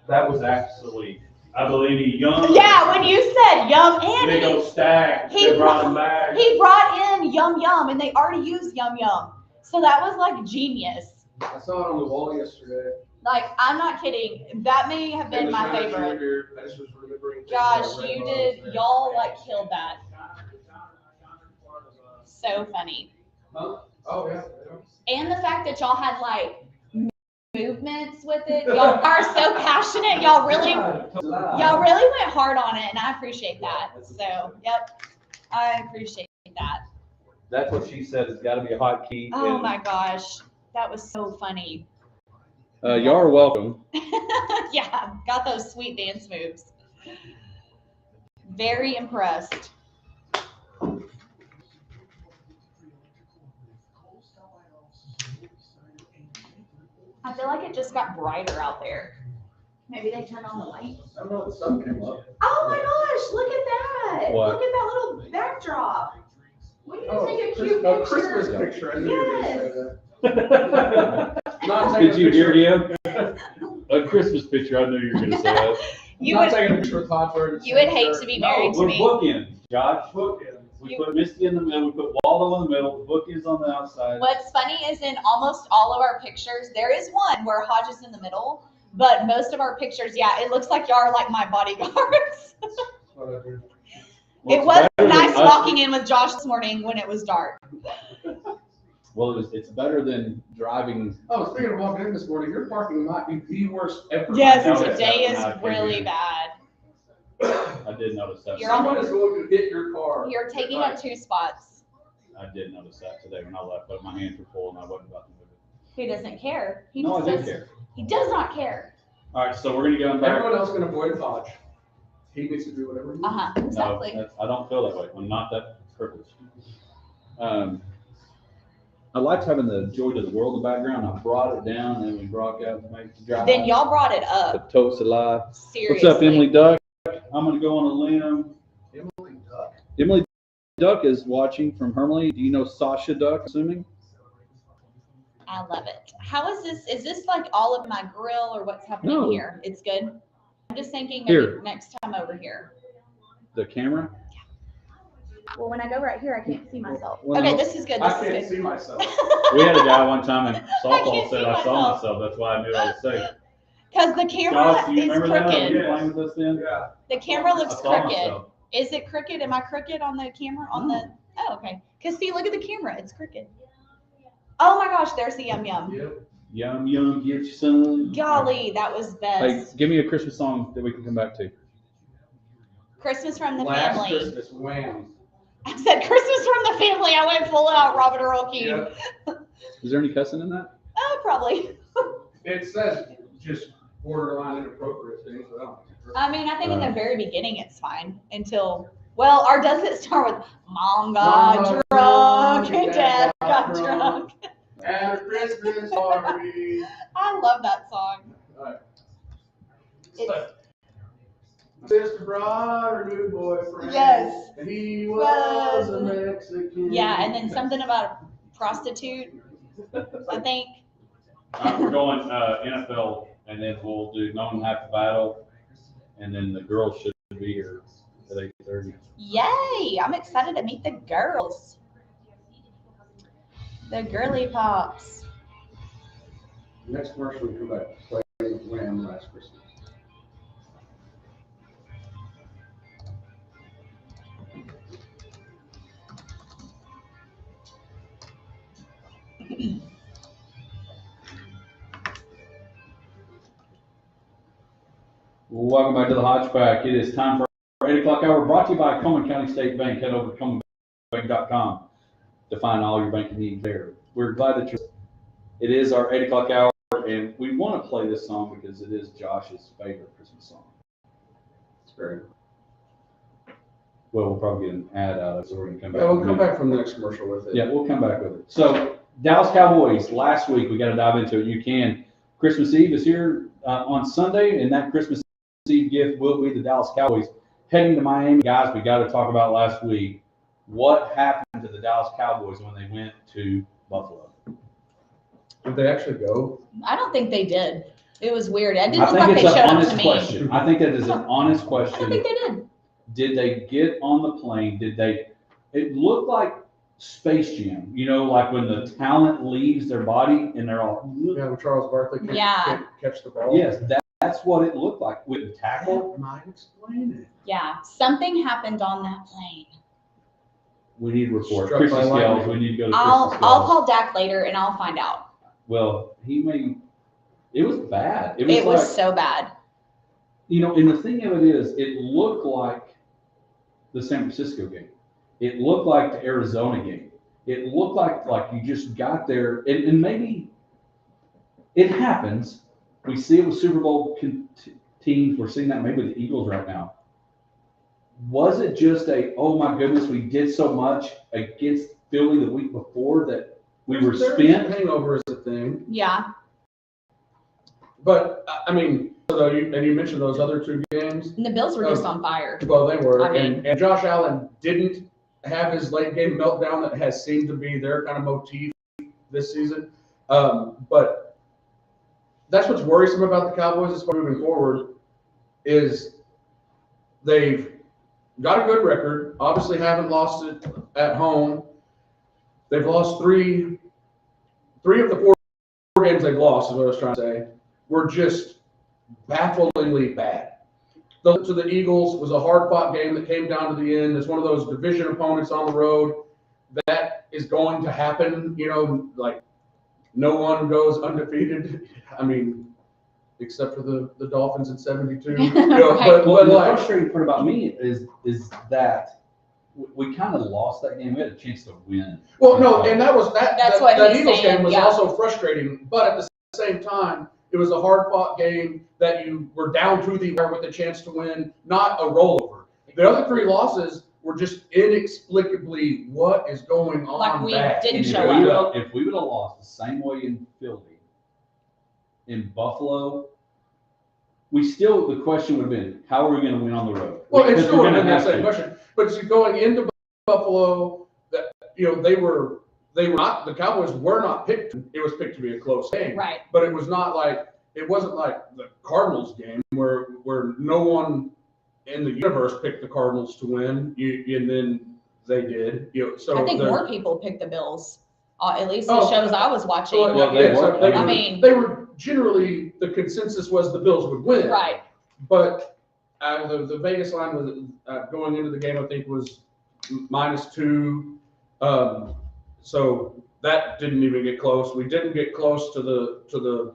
That was absolutely, I believe he young. Yeah, when you said yum Big and old stack, he they brought him back. he brought in yum yum and they already used yum yum. So that was like genius. I saw it on the wall yesterday. Like, I'm not kidding. That may have been my favorite. I just was remembering. Gosh, you did. Y'all like killed that. So funny. Huh? Oh, yeah. And the fact that y'all had like movements with it. Y'all are so passionate. Y'all really went hard on it, and I appreciate that. So, yep, I appreciate that. That's what she said. It's got to be a hotkey. Oh my gosh, that was so funny. Y'all are welcome. Yeah, got those sweet dance moves. Very impressed. I feel like it just got brighter out there. Maybe they turned on the light. I don't know, the sun came up. Oh my gosh, look at that. What? Look at that little backdrop. We need to Oh, take a cute a picture. Christmas picture. I knew you were going to say that. Did Not taking you a hear picture. him? A Christmas picture. I knew you were going to say that. You Not would, taking a picture with Hodge wearing the you would same hate shirt. to be married to We're me. bookends, Josh. Bookends. We put Misty in the middle. We put Waldo in the middle. The book is on the outside. What's funny is in almost all of our pictures, there is one where Hodge is in the middle, but most of our pictures, yeah, it looks like y'all are like my bodyguards. Whatever. It Well, was it's better than nice us. walking in with Josh this morning when it was dark. Well, it's better than driving. Oh, speaking of walking in this morning, your parking might be the worst ever. Yes, I noticed today that when I is came really in. bad. I did notice that. You're on Someone is going to hit your car. You're taking up 2 spots. I did notice that today when I left, but my hands were full and I wasn't about to move it. He doesn't care. He No, I just do does, care. He does not care. All right, so we're gonna go back. Everyone else can avoid Hodge. He needs to do whatever he wants. Exactly. No, I don't feel that way. I'm not that privileged. I liked having the Joy to the World in the background. I brought it down and we brought out to make the drive. Then y'all brought it The up. toast alive. Seriously. What's up, Emily Duck? I'm gonna go on a limb. Emily Duck. Emily Duck is watching from Hermley. Do you know Sasha Duck, assuming? I love it. How is this? Is this like all of my grill or what's happening No. here? It's good. I'm just thinking maybe Here. next time over here. The camera? Well, when I go right here, I can't see myself. Well, Okay, no. this is good. I This can't is see myself. We had a guy one time in softball can't said see I saw myself. myself. That's why I knew I was safe. Because the camera Josh, do you is remember that? Were crooked. you playing with us then? Yeah. The camera I looks saw crooked. myself. Is it crooked? Am I crooked on the camera? On the Oh, okay. Because see, look at the camera. It's crooked. Oh my gosh, there's the yum yum. Yep. Yum yum, get you some. Golly, that was Hey, best. give me a Christmas song that we can come back to. Christmas from the Last family. Christmas, Wham. I said Christmas from the family. I went full out Robert Earl Keen. Yep. Is there any cussing in that? Oh, probably. It says just borderline inappropriate things, but I don't think it's I mean, I think in the very beginning it's fine until, well, or does it start with Mom got drunk and Dad got drunk? At a Christmas party. I love that song. Alright. It's, Sister brought her new boyfriend. Yes. And he was a Mexican. yeah, and then something about a prostitute, I think. We're going NFL, and then we'll do known half the battle, and then the girls should be here at 8:30. Yay! I'm excited to meet the girls. The girly pops. Next commercial, we come back. Play with Wham last Christmas. Welcome back to the Hodge Pack. It is time for our 8 o'clock hour, brought to you by Coleman County State Bank. Head over to ColemanBank.com to find all your banking needs there. We're glad that it is our 8 o'clock hour, and we want to play this song because it is Josh's favorite Christmas song. It's great. Well, we'll probably get an ad out of it, so we're going to come back. Yeah, we'll come back from the next commercial with it. Yeah, we'll come back with it. So, Dallas Cowboys, last week, we got to dive into it. You can. Christmas Eve is here on Sunday, and that Christmas Eve gift will be the Dallas Cowboys heading to Miami, guys, we got to talk about last week. What happened to the Dallas Cowboys when they went to Buffalo? Did they actually go? I don't think they did. It was weird. It didn't I look like think they it's showed an up honest to me. question. I think that is an honest I don't question. think they did. Did they get on the plane? It looked like Space Jam, like when the talent leaves their body and they're all, Yeah, when Charles Barkley can't catch the ball. yes, that's what it looked like with the tackle. That might explain it. Yeah, something happened on that plane. We need to report. Struck Chrissy by Scales, lightning. we need to go to I'll Chrissy Scales. call Dak later and I'll find out. Well, it was bad. It was like, so bad. and the thing of it is, it looked like the San Francisco game. It looked like the Arizona game. It looked like you just got there, and maybe it happens. We see it with Super Bowl teams. We're seeing that maybe with the Eagles right now. Was it just oh my goodness, we did so much against Philly the week before that we were spent? Hangover is a thing. Yeah. But, I mean, you mentioned those other two games. And the Bills were just on fire. Well, they were. I mean- and Josh Allen didn't have his late game meltdown that has seemed to be their kind of motif this season. But that's what's worrisome about the Cowboys as far moving forward is they've got a good record, obviously haven't lost it at home. They've lost three of the four games they've lost is what I was trying to say, were just bafflingly bad. To the Eagles was a hard-fought game that came down to the end. It's one of those division opponents on the road. That is going to happen, like no one goes undefeated. I mean, except for the Dolphins in 72. Right. But Well, the like, frustrating part about me is that we kind of lost that game. We had a chance to win. well, no, and that was that. That's that, what that he's Eagles saying, game was yeah. also frustrating, but at the same time, it was a hard-fought game that you were down to the wire with a chance to win, not a rollover. The other three losses were just inexplicably what is going on. Like we bad. didn't And show up. if we would have lost the same way in Philly, in Buffalo, the question would have been, how are we going to win on the road? Well, it's Because still we're in gonna that have same to. question. But see, going into Buffalo, that they were not, the Cowboys were not picked. It was picked to be a close game. Right. But it wasn't like the Cardinals game where no one in the universe picked the Cardinals to win, and then they did. So I think they're- more people picked the Bills. At least the Oh, shows I was watching. Well, they were. I mean- they were generally, the consensus was the Bills would win. Right. But the Vegas line was going into the game, I think, was -2. So that didn't even get close. We didn't get close to the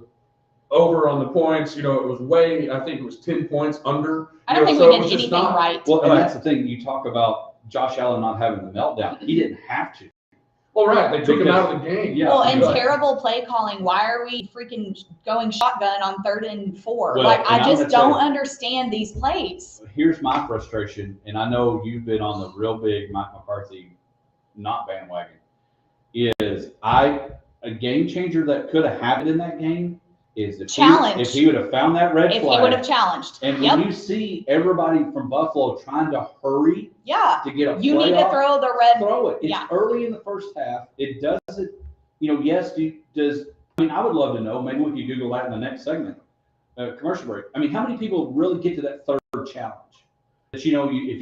over on the points. It was I think it was 10 points under. I don't think so we it was did just anything not- right. Well, and that's the thing. You talk about Josh Allen not having the meltdown. He didn't have to. Well, right, they took him out of the game. Yeah. Well, and Right. terrible play calling. Why are we freaking going shotgun on 3rd and 4? Well, Like, and I I'm just gonna tell don't you- understand these plays. Here's my frustration, and I know you've been on the real big Mike McCarthy not bandwagon, is a game changer that could have happened in that game is if he would have found that red If flag. he would have challenged. And Yep. when you see everybody from Buffalo trying to hurry Yeah. to get a You need to playoff, throw the red. throw it. It's Yeah. early in the first half. It doesn't, yes, I would love to know, maybe we can Google that in the next segment, commercial break. I mean, how many people really get to that third challenge? That, if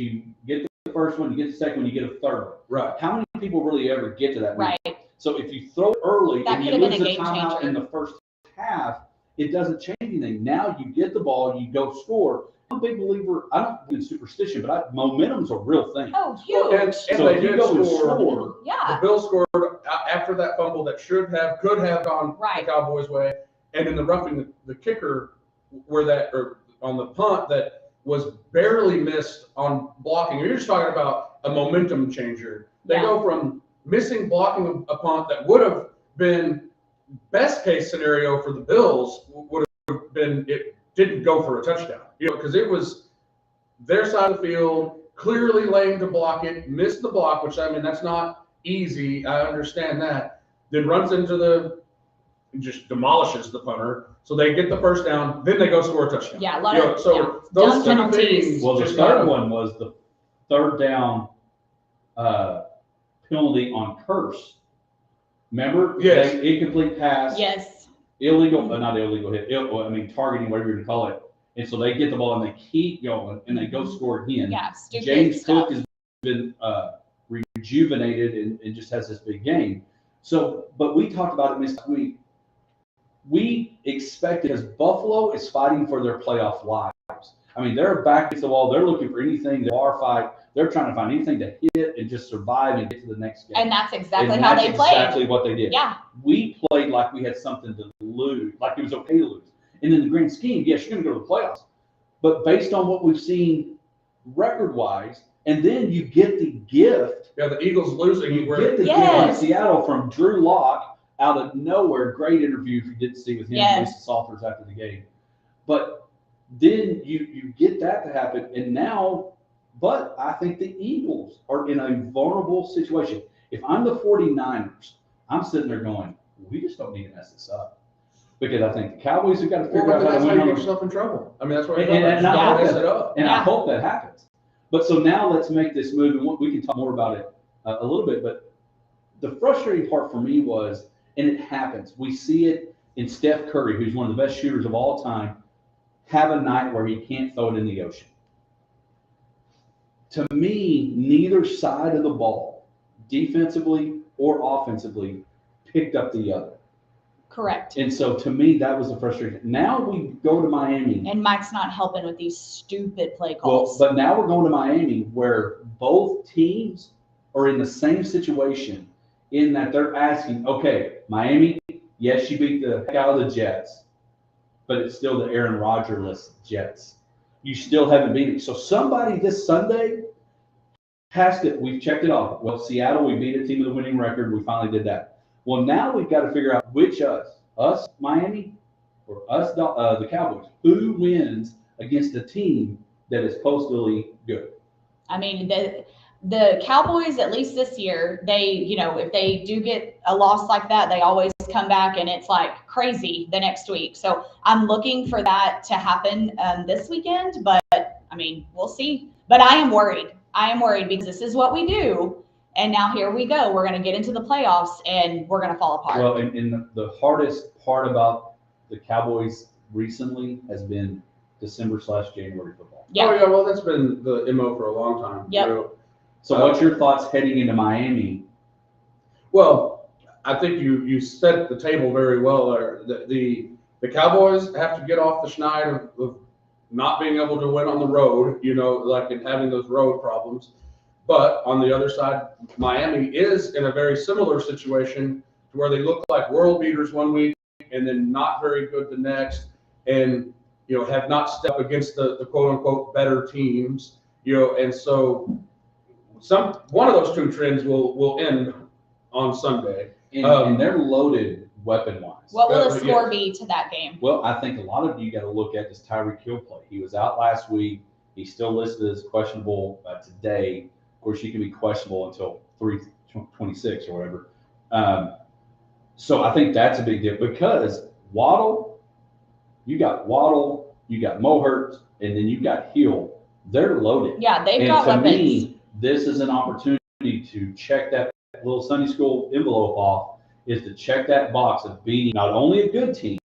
you get the first one, you get the second one, you get a third one. Right. How many people really ever get to that? Right. So if you throw it early That and you could have been lose a the game timeout changer. in the first half, it doesn't change anything. Now you get the ball, you go score. I'm a big believer, I don't believe in superstition, but momentum's a real thing. Oh, Well, huge. and So they if you did go and score. score, Yeah. The Bills scored after that fumble that could have gone Right. the Cowboys' way, and in the roughing the kicker or on the punt that was barely missed on blocking. You're just talking about a momentum changer. They Yeah. go from missing blocking a punt that would have been best case scenario for the Bills would have been it didn't go for a touchdown, because it was their side of the field, clearly lame to block it, missed the block, which that's not easy. I understand that. Then runs into just demolishes the punter, So they get the first down, then they go score a touchdown. Yeah, a lot You know, of, so yeah, those dumb two penalties. things Well, the just third gotta- one was the third down penalty on Curse. Remember? Yes. Incomplete pass. Yes, Illegal, not illegal hit, targeting, whatever you're gonna call it. And so they get the ball and they keep going and they go score again. yeah, stupid James stuff. Cook has been rejuvenated and just has this big game. So, but we talked about it this week. We expect, because Buffalo is fighting for their playoff lives. I mean, they're back against the wall. They're looking for anything, the bar fight. They're trying to find anything to hit and just survive and get to the next game. And that's exactly And how that's they played. exactly what they did. Yeah, We played like we had something to lose, like it was okay to lose. And in the grand scheme, yes, you're going to go to the playoffs. But based on what we've seen record-wise, and then you get the gift. Yeah, the Eagles losing. You where- get the gift Yes. in Seattle from Drew Lock out of nowhere. Great interview if you didn't see with him, Yes. Lisa Salters after the game. But then you get that to happen, and now, but I think the Eagles are in a vulnerable situation. If I'm the 49ers, I'm sitting there going, we just don't need to mess this up. Because I think the Cowboys have got to Well, figure but out how that's to how win you on get the yourself in trouble. I mean, that's why you And don't I hope mess that- it up. And I Yeah. hope that happens. But so now let's make this move, and we can talk more about it a little bit. But the frustrating part for me was, and it happens, we see it in Steph Curry, who's one of the best shooters of all time, have a night where he can't throw it in the ocean. To me, neither side of the ball, defensively or offensively, picked up the other. correct. And so to me, that was the frustration. Now we go to Miami. And Mike's not helping with these stupid play Well, calls. but now we're going to Miami, where both teams are in the same situation in that they're asking, okay, Miami, yes, you beat the heck out of the Jets, but it's still the Aaron Rodgers-less Jets. You still haven't beat it. So somebody this Sunday has to, we've checked it off. Well, Seattle, we beat a team with a winning record. We finally did that. Well, now we've got to figure out which us, Miami, or us, the Cowboys. Who wins against a team that is postally good? I mean, the Cowboys, at least this year, they, you know, if they do get a loss like that, they always come back and it's like crazy the next week. So I'm looking for that to happen this weekend, but I mean, we'll see. But I am worried. I am worried because this is what we do. And now here we go. We're going to get into the playoffs and we're going to fall apart. Well, and the hardest part about the Cowboys recently has been December/January football. Yeah. Oh, yeah, well, that's been the MO for a long time. Yep. You know. So what's your thoughts heading into Miami? Well, I think you set the table very well there. The Cowboys have to get off the schneid of not being able to win on the road, you know, like in having those road problems. But on the other side, Miami is in a very similar situation to where they look like world beaters one week and then not very good the next, and you know have not stepped up against the quote unquote better teams, you know, and so one of those two trends will end on Sunday. And they're loaded weapon-wise. What will the Yeah. score be to that game? Well, I think a lot of you got to look at this Tyreek Hill play. He was out last week. He's still listed as questionable today. Of course, you can be questionable until 3/26 or whatever. So I think that's a big deal because you got Waddle, you got Mohert, and then you got Hill. They're loaded. Yeah, they've And got to weapons. me, this is an opportunity to check that little Sunday school envelope off, is to check that box of beating not only a good team,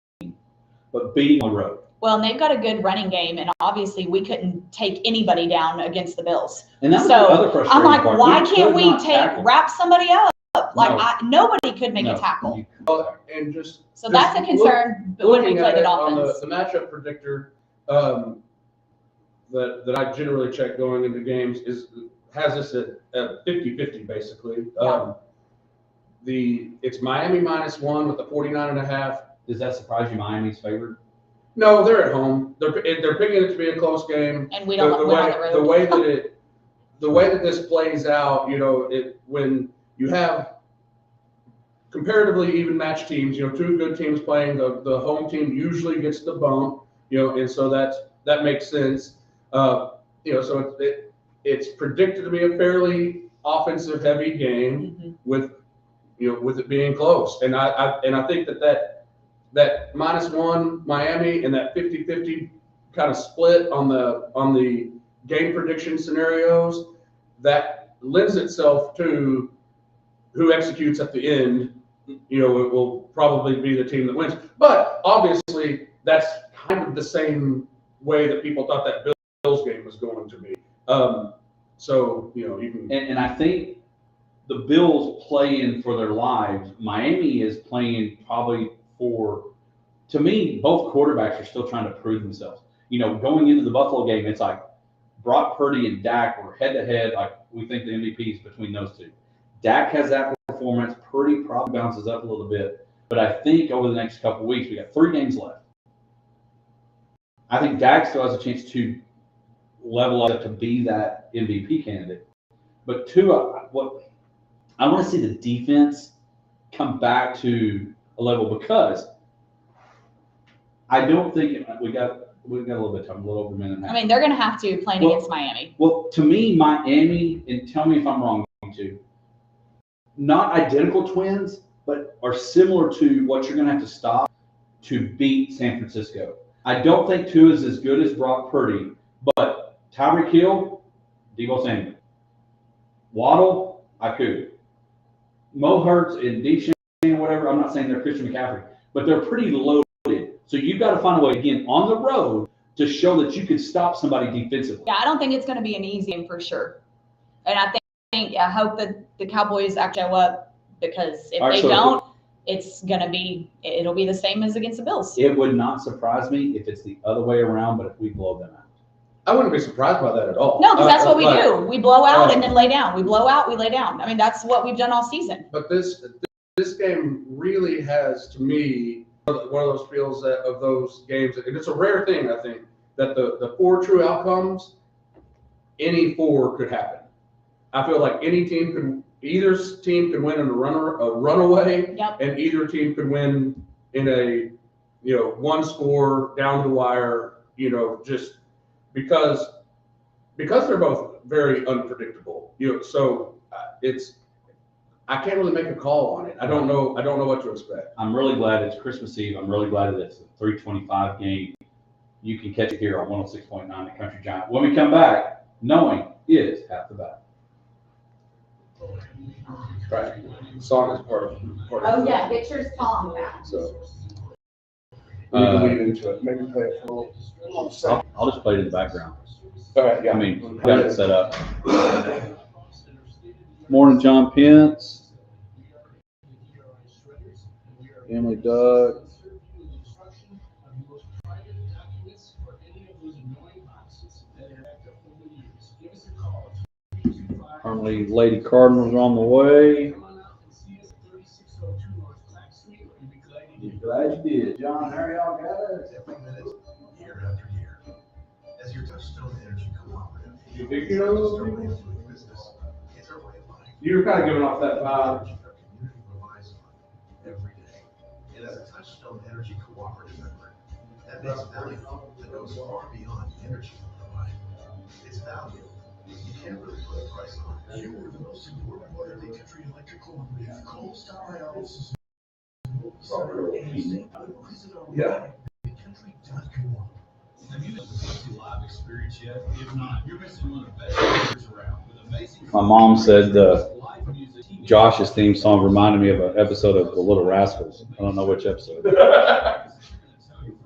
but beating on the road. Well, and they've got a good running game, and obviously we couldn't take anybody down against the Bills. And that's So, the other frustrating I'm like, part. why could can't we not tackle. wrap somebody up? Like, No. nobody could make No, a tackle. you- And just So that's a concern when we looking play at good it on offense. the matchup predictor that I generally check going into games has this at 50-50 basically. Yeah. It's Miami -1 with the 49.5. Does that surprise you? Miami's favored? No, they're at home. They're picking it to be a close game. And we don't win on the road. The way that this plays out, you know, when you have comparatively even matched teams, you know, two good teams playing, the home team usually gets the bump, you know, and so that makes sense. You know, so it's predicted to be a fairly offensive heavy game Mhm. with it being close. And I think that that -1 Miami and that 50-50 kind of split on the game prediction scenarios, that lends itself to who executes at the end. You know, it will probably be the team that wins. But obviously, that's kind of the same way that people thought that Bills game was going to be. So, you know, you can. And I think the Bills play in for their lives. Miami is playing probably to me, both quarterbacks are still trying to prove themselves. You know, going into the Buffalo game, it's like Brock Purdy and Dak were head to head. Like, we think the MVP is between those two. Dak has that performance. Purdy probably bounces up a little bit. But I think over the next couple of weeks, we got 3 games left. I think Dak still has a chance to level up to be that MVP candidate. But two, what I want to see the defense come back to a level, because I don't think we've got a little bit of time, a little over a minute and a half. I mean, they're going to have to playing against Miami. Well, to me, Miami, and tell me if I'm wrong, too, not identical twins, but are similar to what you're going to have to stop to beat San Francisco. I don't think Tua is as good as Brock Purdy, but Tyreek Hill, Deebo Samuel. Waddle, Aku. Mo Hurts and Deshaun, whatever, I'm not saying they're Christian McCaffrey, but they're pretty loaded. So you've got to find a way, again, on the road to show that you can stop somebody defensively. Yeah, I don't think it's going to be an easy game for sure. And I hope that the Cowboys actually show up, because if they don't, it'll be the same as against the Bills. It would not surprise me if it's the other way around, but if we blow them out. I wouldn't be surprised by that at all. No, because that's what we do. We blow out and then lay down. We blow out, we lay down. I mean, that's what we've done all season. But this game really has, to me, one of those feels of those games, and it's a rare thing, I think, that the 4 true outcomes, any 4 could happen. I feel like either team could win in a runaway, Yep. and either team could win in a, you know, 1 score down the wire, you know, just because they're both very unpredictable. You know, so I can't really make a call on it. I don't know what to expect. I'm really glad it's Christmas Eve. I'm really glad that it's a 3:25 game. You can catch it here on 106.9 The Country Giant. When we come back, knowing is half the battle. Right. The song is part of Oh, yeah, Victor's calling back. So we can lead into it. Maybe play it for a little second. I'll just play it in the background. All right, yeah. I mean, got it set up. Morning, John Pence. Emily Doug. Currently, Lady Cardinals are on the way. Glad you did, John. How are y'all guys? Year after year, as your Touchstone Energy Cooperative. You think you know those people? Business, it's our way of life. You were kind of giving off that vibe. Our community relies on every day. And as a Touchstone Energy Cooperative member, that makes value that goes far beyond the energy we provide. It's value you can't really put a price on. You are the most important part of the country electric cooperative. Call stop by our offices. Yeah. Have you been to the live experience yet? If not, you're missing one of the best years around with amazing. My mom said live music, TV. Josh's theme song reminded me of an episode of The Little Rascals. I don't know which episode.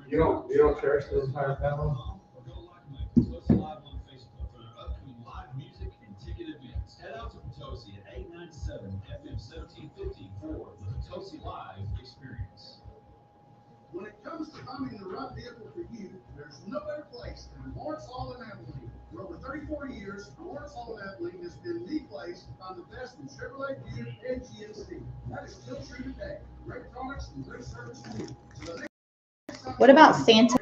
You don't cherish the entire family? Go like Potosi Live on Facebook for their upcoming live music and ticket events. Head out to Potosi at 897 FM 1750 for the Potosi Live experience. When it comes to finding the right vehicle for you, there's no better place than Lawrence Hall and Abilene. For over 34 years, Lawrence Hall and Abilene has been the place to find the best in Chevrolet, Buick, and GMC. That is still true today. Great products and great service for you. So the next time What about Santa?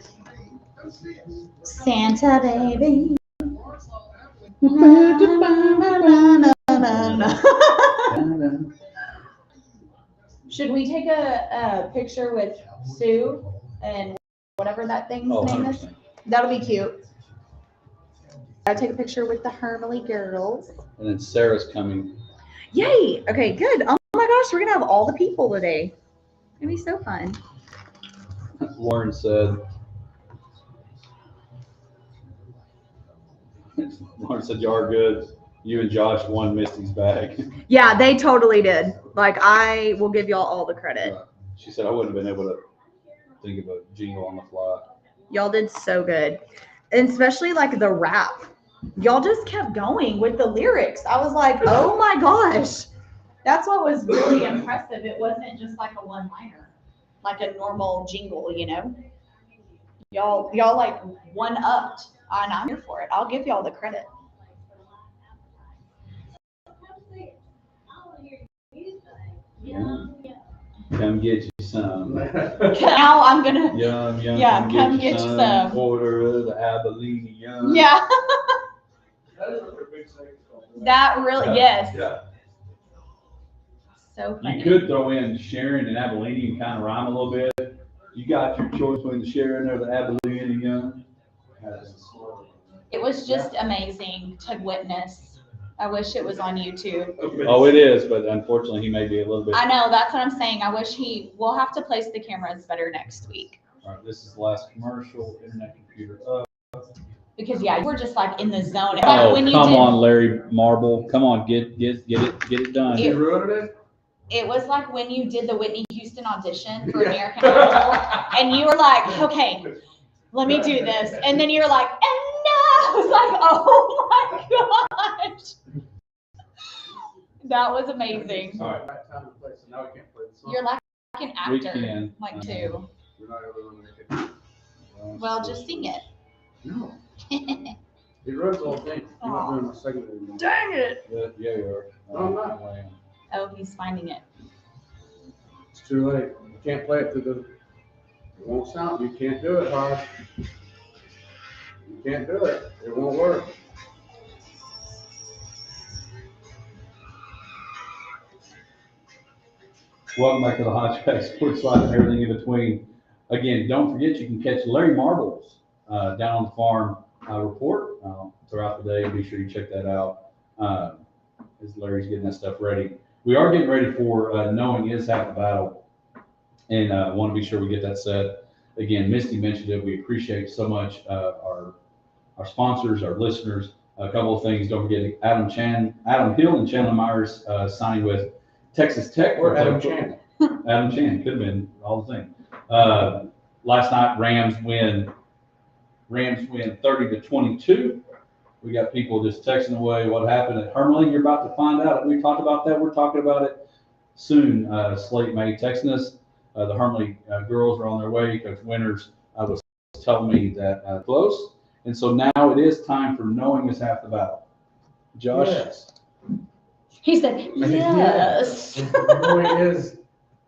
come see us. Santa baby. Lawrence Hall and Abilene. Should we take a picture with Sue and whatever that thing's Oh, name is? 100%. That'll be cute. I'll take a picture with the Hermely girls. And then Sarah's coming. Yay! Okay, good. Oh my gosh, we're gonna have all the people today. It's gonna be so fun. Lauren said, you are good. You and Josh won Misty's bag. Yeah, they totally did. Like, I will give y'all all the credit. She said, I wouldn't have been able to think of a jingle on the fly. Y'all did so good. And especially like the rap. Y'all just kept going with the lyrics. I was like, oh my gosh. That's what was really impressive. It wasn't just like a one-liner, like a normal jingle, you know? Y'all like one-upped, and I'm here for it. I'll give y'all the credit. Yeah. Come get you some. Now I'm gonna. Yum, yum. Yeah, come get you some. Order of the Abilene yum. Yeah. That is a big thing. That really, yes. Yeah. So funny. You could throw in Sharon and Abilene and kind of rhyme a little bit. You got your choice between the Sharon or the Abilene yum. It was just amazing to witness. I wish it was on YouTube. Oh, it is, but unfortunately, he may be a little bit. I know, that's what I'm saying. I wish we'll have to place the cameras better next week. All right, this is the last commercial. Internet computer up. Because yeah, we're just like in the zone. It's like Oh, when you come did, on, Larry Marble. Come on, get it done. You ruined it? It was like when you did the Whitney Houston audition for American Idol, and you were like, okay, let me do this. And then you were like, and no! I was like, oh my gosh. That was amazing. All right, time and place, so now we can't play the song. You're like an We actor, can. like too. We're not ever gonna make it. Well, just sing it. No. It ruins the whole thing. I'm not doing my segment anymore. Dang it. Yeah, you are. No, I'm not. Oh, he's finding it. It's too late. You can't play it it won't sound. You can't do it, Hodge. You can't do it. It won't work. Welcome back to the Hodge Pack Sports Live and everything in between. Again, don't forget you can catch Larry Marble's down on the farm report throughout the day. Be sure you check that out as Larry's getting that stuff ready. We are getting ready for Knowing Is Half the Battle, and want to be sure we get that set. Again, Misty mentioned it. We appreciate so much our sponsors, our listeners. A couple of things. Don't forget Adam Hill and Chandler Myers signing with Texas Tech. Or Adam Chan. Adam Chan, could have been all the same. Last night, Rams win 30-22. We got people just texting away what happened at Hermling. You're about to find out. We talked about that. We're talking about it soon. Slate May texting us. The Hermling girls are on their way. Coach Winters was telling me that close. And so now it is time for Knowing Is Half the Battle. Josh? Yes. He said, yes. Knowing is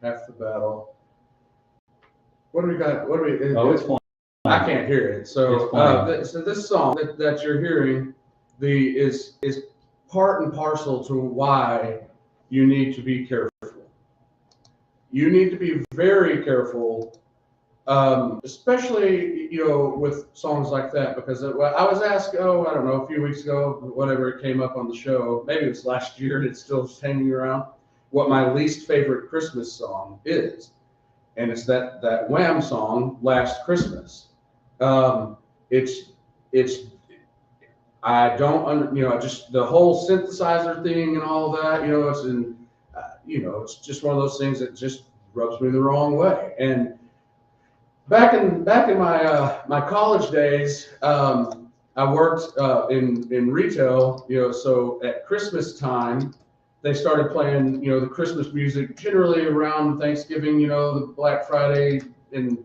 half the battle. What do we got? It's playing. I can't hear it. So, It's so this song that you're hearing is part and parcel to why you need to be careful. You need to be very careful, especially with songs like that, because I was asked, I don't know, a few weeks ago, whatever it came up on the show, maybe it was last year, and it's still hanging around, what my least favorite Christmas song is. And it's that Wham song, Last Christmas. I don't just the whole synthesizer thing and all that, it's just one of those things that just rubs me the wrong way. And back in my my college days, I worked in retail, so at Christmas time, they started playing, the Christmas music generally around Thanksgiving, the Black Friday, and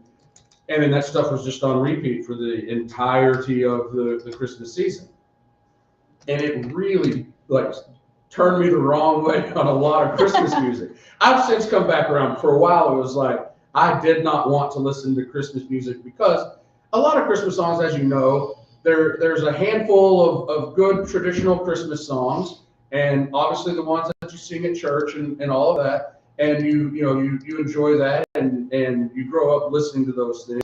then that stuff was just on repeat for the entirety of the Christmas season. And it really turned me the wrong way on a lot of Christmas music. I've since come back around. For a while, it was like I did not want to listen to Christmas music because a lot of Christmas songs, as you know, there's a handful of good traditional Christmas songs, and obviously the ones that you sing at church and all of that, and you enjoy that, and you grow up listening to those things.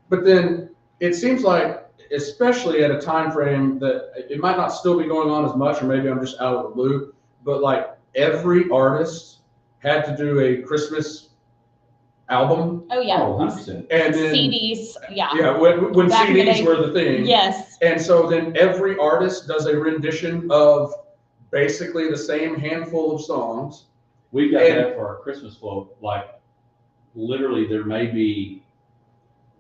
But then it seems like, especially at a time frame that it might not still be going on as much, or maybe I'm just out of the loop, but every artist had to do a Christmas album. Oh, yeah. Oh, 100%. And then CDs, yeah. yeah, when Back in the CDs day. were the thing. Yes. And so then every artist does a rendition of basically the same handful of songs. We've got And- that for our Christmas float. Like, literally, there may be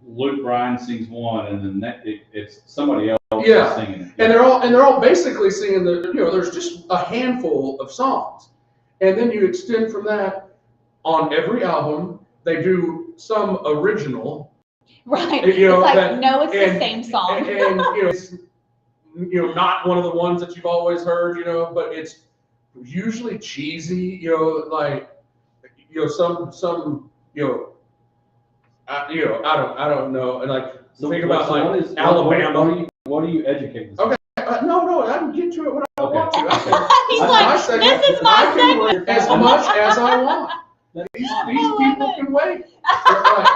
Luke Bryan sings one, and then it's somebody else Yeah. singing it. And they're all basically singing there's just a handful of songs. And then you extend from that on every album. They do some original. Right. You know, it's like, that- no, it's the and- same song. And it's not one of the ones that you've always heard, but it's usually cheesy, like some I don't know, and like think about like Alabama. What do you educate? Okay. No, I can get to it when I Okay. want to. He's That's like, my segment. this is my I can segment. wait as much as I want. These love people it. can wait. Right.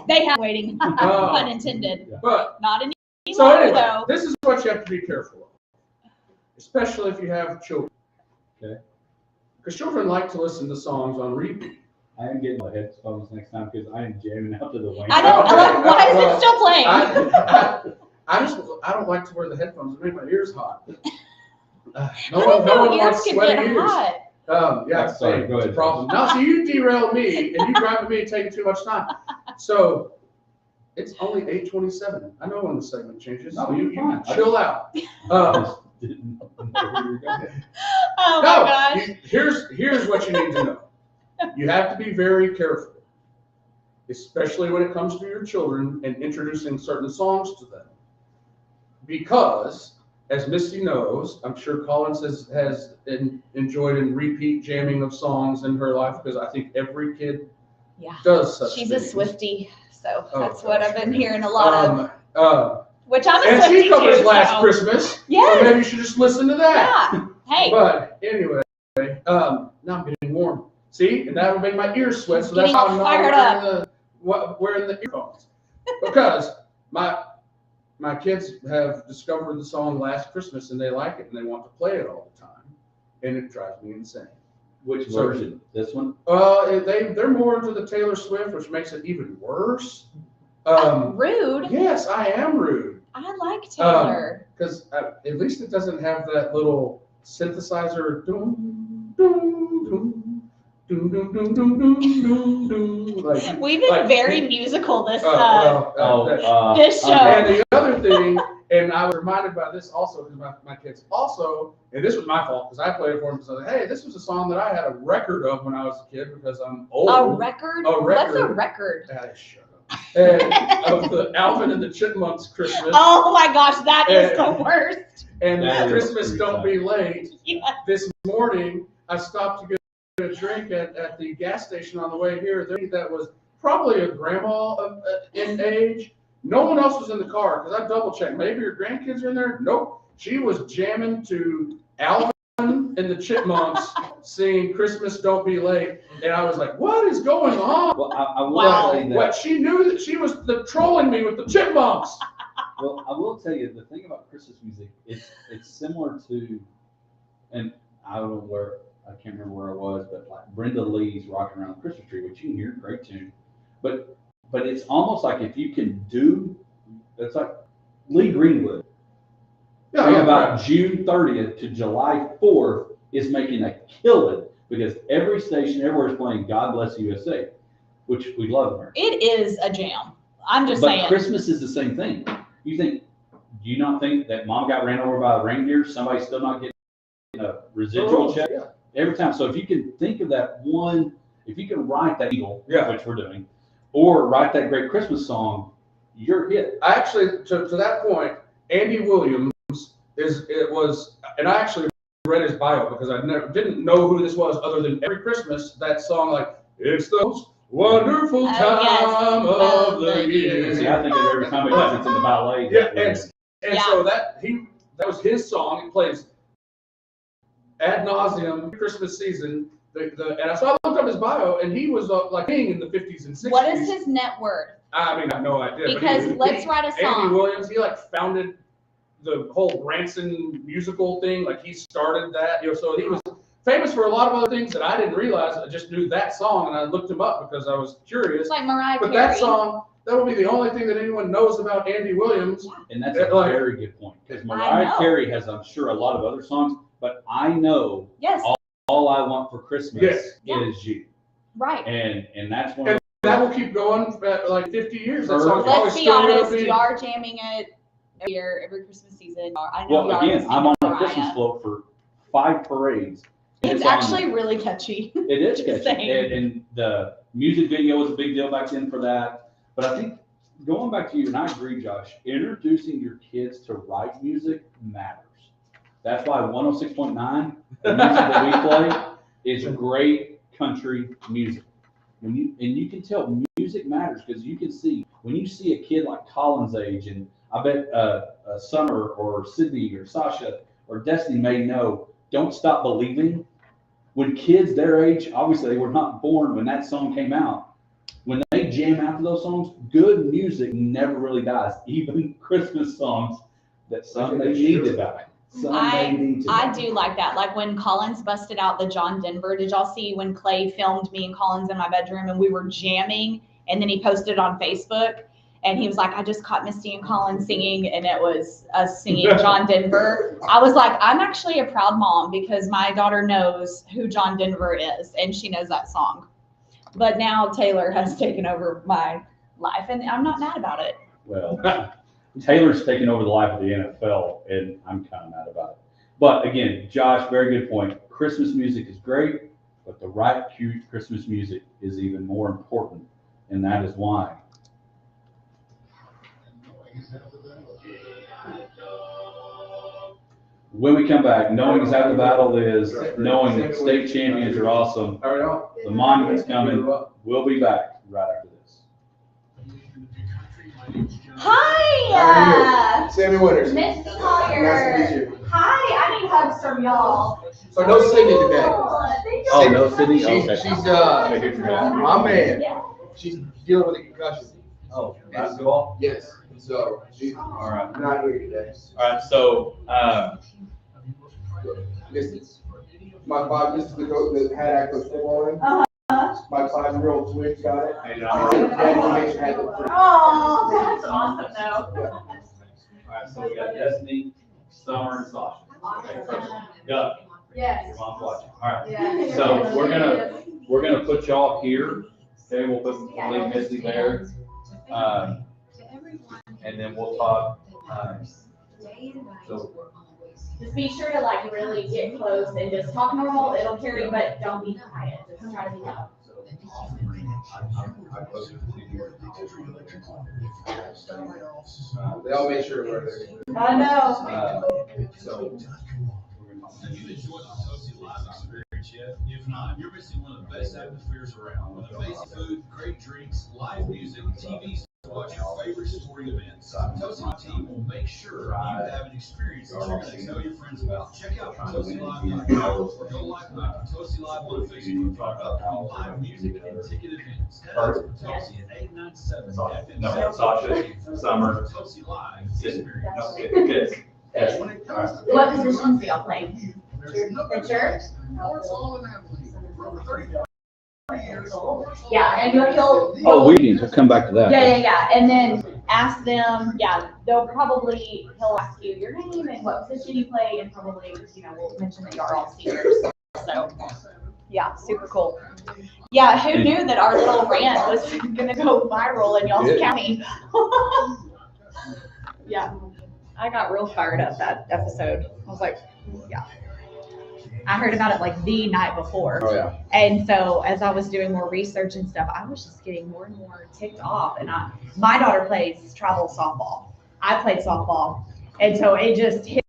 They have waiting, pun intended. But Not any so longer, anyway, though. this is what you have to be careful of, especially if you have children. Okay. Because children like to listen to songs on repeat. I am getting my headphones next time because I am jamming out to the Wayne. I don't. Okay. I'm like, why is Well, it still playing? I don't like to wear the headphones. It make my ears hot. I didn't know ears likes could sweaty get ears. hot. Yeah, Sorry, hey, go it's a ahead. problem. Now, so you derail me, and you drive me taking too much time. So it's only 8:27. I know when the segment changes. No, So you're you fine. chill out. I just didn't know where you were going. Oh my gosh. Here's what you need to know. You have to be very careful, especially when it comes to your children and introducing certain songs to them. Because, as Misty knows, I'm sure Collins has enjoyed in repeat jamming of songs in her life, because I think every kid Yeah. does such She's a things. Swiftie, so Oh, that's what I've gosh. been hearing a lot of. Which I'm a and Swiftie she covers too. Last so. Christmas, so Yes. maybe you should just listen to that. Yeah. Hey. But anyway, now I'm getting warm. See, and that would make my ears sweat, so that's Getting how all I'm not fired wearing the earphones. Because my kids have discovered the song Last Christmas, and they like it, and they want to play it all the time, and it drives me insane. Which So- version? This one? They're more into the Taylor Swift, which makes it even worse. Rude. Yes, I am rude. I like Taylor. Because at least it doesn't have that little synthesizer. Doom, doom, doom, doom, doom, doom, doom, doom, doom, doom. Like, We've been like- very musical this this show. And the other thing, and I was reminded by this also, because my kids also, and this was my fault, because I played it for them, because I was like, hey, this was a song that I had a record of when I was a kid, because I'm old. A record? A What's a record. record? Shut up. And of the Alvin and the Chipmunks Christmas. Oh my gosh, that is the worst. And That is Christmas pretty Don't sad. Be Late. Yeah. This morning, I stopped to get a drink at the gas station on the way here. That was probably a grandma in age. No one else was in the car, because I double checked. Maybe her grandkids are in there. Nope. She was jamming to Alvin and the Chipmunks singing Christmas Don't Be Late. And I was like, what is going on? Well, I will Wow. tell you that. What, she knew that she was trolling me with the Chipmunks. Well, I will tell you the thing about Christmas music. It's similar to, and I don't know where, I can't remember where I was, but like Brenda Lee's "Rocking Around the Christmas Tree," which you can hear, great tune. But it's almost like if you can do, it's like Lee Greenwood. From about June 30th to July 4th is making a killing, because every station everywhere is playing "God Bless the USA," which we love her. It is a jam. I'm just But saying. Christmas is the same thing. Do you not think that mom got ran over by a reindeer? Somebody's still not getting a residual check Yeah. every time. So if you can think of that one, if you can write that eagle, Yeah. which we're doing, or write that great Christmas song, you're hit. I actually, to that point, Andy Williams and I actually read his bio, because I didn't know who this was, other than every Christmas, that song, like, it's the most wonderful Oh, time yes. of the year. See, I think of every time because it's in the ballet. Yeah, and Yeah. so that was his song. It plays ad nauseum Christmas season. And so I looked up his bio, and he was like king in the 50s and 60s. What is his net worth? I mean, I have no idea. but Because let's write a Andy song. Williams, he like founded the whole Branson musical thing. Like he started that, so he was famous for a lot of other things that I didn't realize. I just knew that song, and I looked them up because I was curious. It's like Mariah But Carey. that song, that would be the only thing that anyone knows about Andy Williams. And that's a Like- very good point, because I Mariah know. Carey has, I'm sure, a lot of other songs, but I know Yes, All I Want for Christmas Yes. is You. right. And that's one of That will keep going for like 50 years. That Let's song's Let's always be still gonna honest, be- we are jamming it every Christmas season. I know we Well, are again, listening I'm to on a Mariah. Christmas float for 5 parades. and It's on actually really catchy. It is Just catchy, saying. and the music video was a big deal back then for that. But I think, going back to you, and I agree, Josh, introducing your kids to right music matters. That's why 106.9, the music that we play, is great country music. And you can tell music matters, because you can see, when you see a kid like Colin's age, and I bet Summer or Sydney or Sasha or Destiny may know, Don't Stop Believing. When kids their age, obviously they were not born when that song came out. When they jam out to those songs, good music never really dies. Even Christmas songs that someday need to die. Someday need to die. I do like that. Like when Collins busted out the John Denver. Did y'all see when Clay filmed me and Collins in my bedroom and we were jamming, and then he posted it on Facebook and he was like, I just caught Misty and Collins singing, and it was us singing John Denver. I was like, I'm actually a proud mom because my daughter knows who John Denver is and she knows that song. But now Taylor has taken over my life and I'm not mad about it. Well, Taylor's taken over the life of the NFL, and I'm kind of mad about it. But again, Josh, very good point. Christmas music is great, but the right cute Christmas music is even more important, and that is why. When we come back, knowing is half the battle is knowing that state champions are awesome. All right, y'all. The monument's coming. We'll be back right after this. Hi, Sammy Winters. Misty Collier. Nice to meet you. Hi, I need hugs from y'all. So no Sydney today. Thank you. Oh, no, Sydney? She's, Okay. she's my man. Yeah. She's dealing with a concussion. Oh, basketball? Yes. So she's All right. not here today. All right, so, This is this is the coach that had actual football in. My 5-year-old twin got it. Hey, Graduation had the free. Oh, that's awesome though. all right, so we got Destiny, Summer, and Sasha. Okay, Duck, Yes. your mom's watching. All right, Yeah. so we're gonna put y'all here. Okay, we'll leave Misty there. And then we'll talk, so Just be sure to like really get close and just talk normal. It'll carry, but don't be quiet. Just try to be loud. They all made sure to wear their. I know. So. Have you enjoyed the Toasty Live experience yet? If not, you're missing one of the best atmospheres around. With amazing food, great drinks, live music, TVs to watch your favorite sporting events. The Toasty team will make sure you have an experience that you're going to tell your friends about. Check out ToastyLive.com or go like Toasty Live on Facebook for upcoming live music and ticket events. Head out to Toasty at 897 FM. no, Sasha, Summer, Toasty Live Sydney. experience. No, good. Yes. When it comes to What positions do y'all play? there's no better Pitcher? place than Lawrence Hall and Abilene. For over 34 years, Lawrence Hall Yeah, and you'll- Oh, weekends, we'll come back to that. Yeah. And then ask them, he'll ask you your name and what position you play, and probably, we'll mention that you're all seniors. So, yeah, super cool. Yeah, who knew that our little rant was gonna go viral in y'all's Yeah. county? Yeah, I got real fired up that episode. I was like, yeah. I heard about it like the night before. Oh, yeah. And so as I was doing more research and stuff, I was just getting more and more ticked off. And my daughter plays travel softball. I played softball. And so it just hit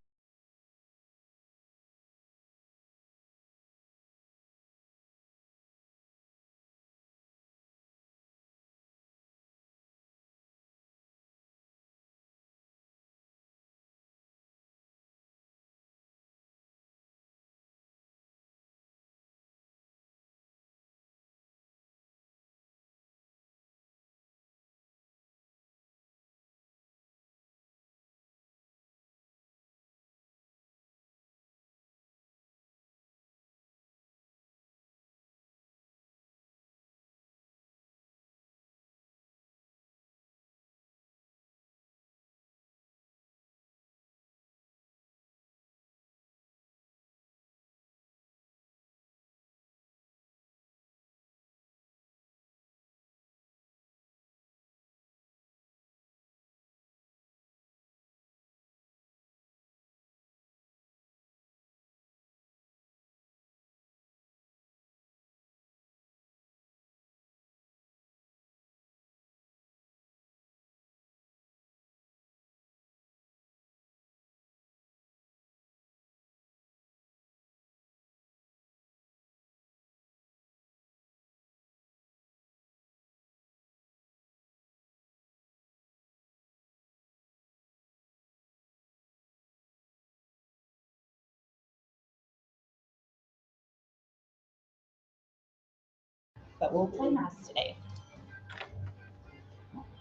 but we'll play nice today.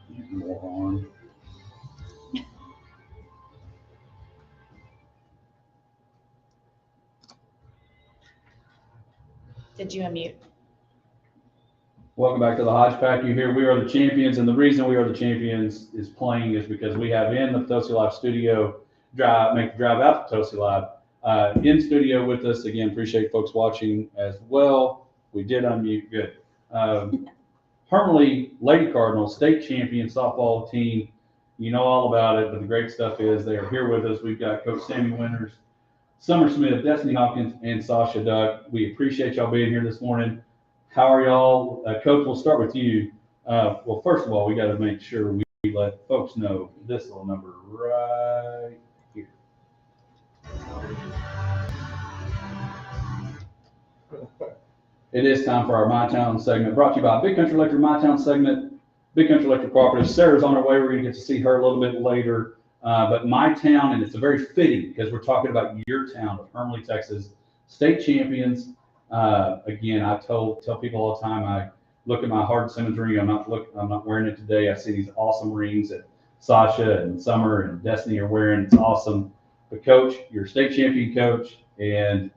You moron. Did you unmute? Welcome back to the Hodge Pack. You hear we are the champions, and the reason we are the champions is playing is because we have in the Potosi Live studio, make the drive out to Potosi Live. In studio with us, again, appreciate folks watching as well. We did unmute, good. Hermley Lady Cardinals, state champion softball team. You know all about it, but the great stuff is they are here with us. We've got Coach Sammy Winters, Summer Smith, Destiny Hopkins, and Sasha Duck. We appreciate y'all being here this morning. How are y'all? Coach, we'll start with you. Well, first of all, we got to make sure we let folks know this little number right here. It is time for our My Town segment, brought to you by Big Country Electric My Town segment. Big Country Electric Cooperative. Sarah's on her way. We're going to get to see her a little bit later. But my town, and it's a very fitting because we're talking about your town of Hermley, Texas, state champions. Again, I tell people all the time, I look at my hard symmetry. I'm not wearing it today. I see these awesome rings that Sasha and Summer and Destiny are wearing. It's awesome. But Coach, you're a state champion coach. And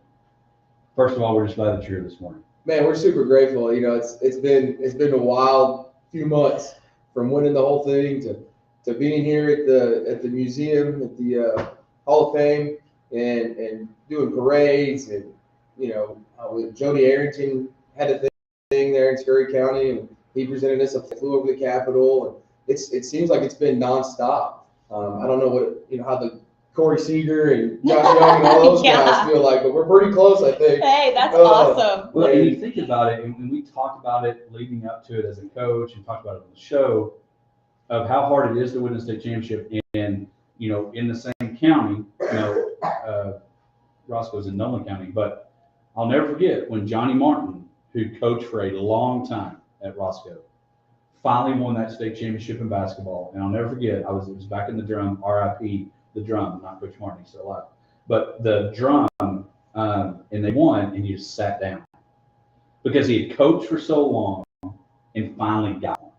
first of all, we're just glad that you're here this morning. Man, we're super grateful. You know, it's been a wild few months from winning the whole thing to being here at the museum, at the Hall of Fame, and doing parades, and you know, with Jody Arrington had a thing there in Scurry County, and he presented us. I flew over the Capitol, and it seems like it's been nonstop. I don't know how the Corey Seager and Josh Young and all those guys feel like, but we're pretty close, I think. Hey, that's awesome. Well, and you think about it, and when we talked about it leading up to it as a coach and talked about it on the show, of how hard it is to win a state championship, and you know, in the same county, you know, Roscoe's in Nolan County, but I'll never forget when Johnny Martin, who coached for a long time at Roscoe, finally won that state championship in basketball. And I'll never forget, it was back in the drum, RIP, the drum, not Coach Martin, he's still alive. But the drum, and they won, and he just sat down. Because he had coached for so long and finally got one.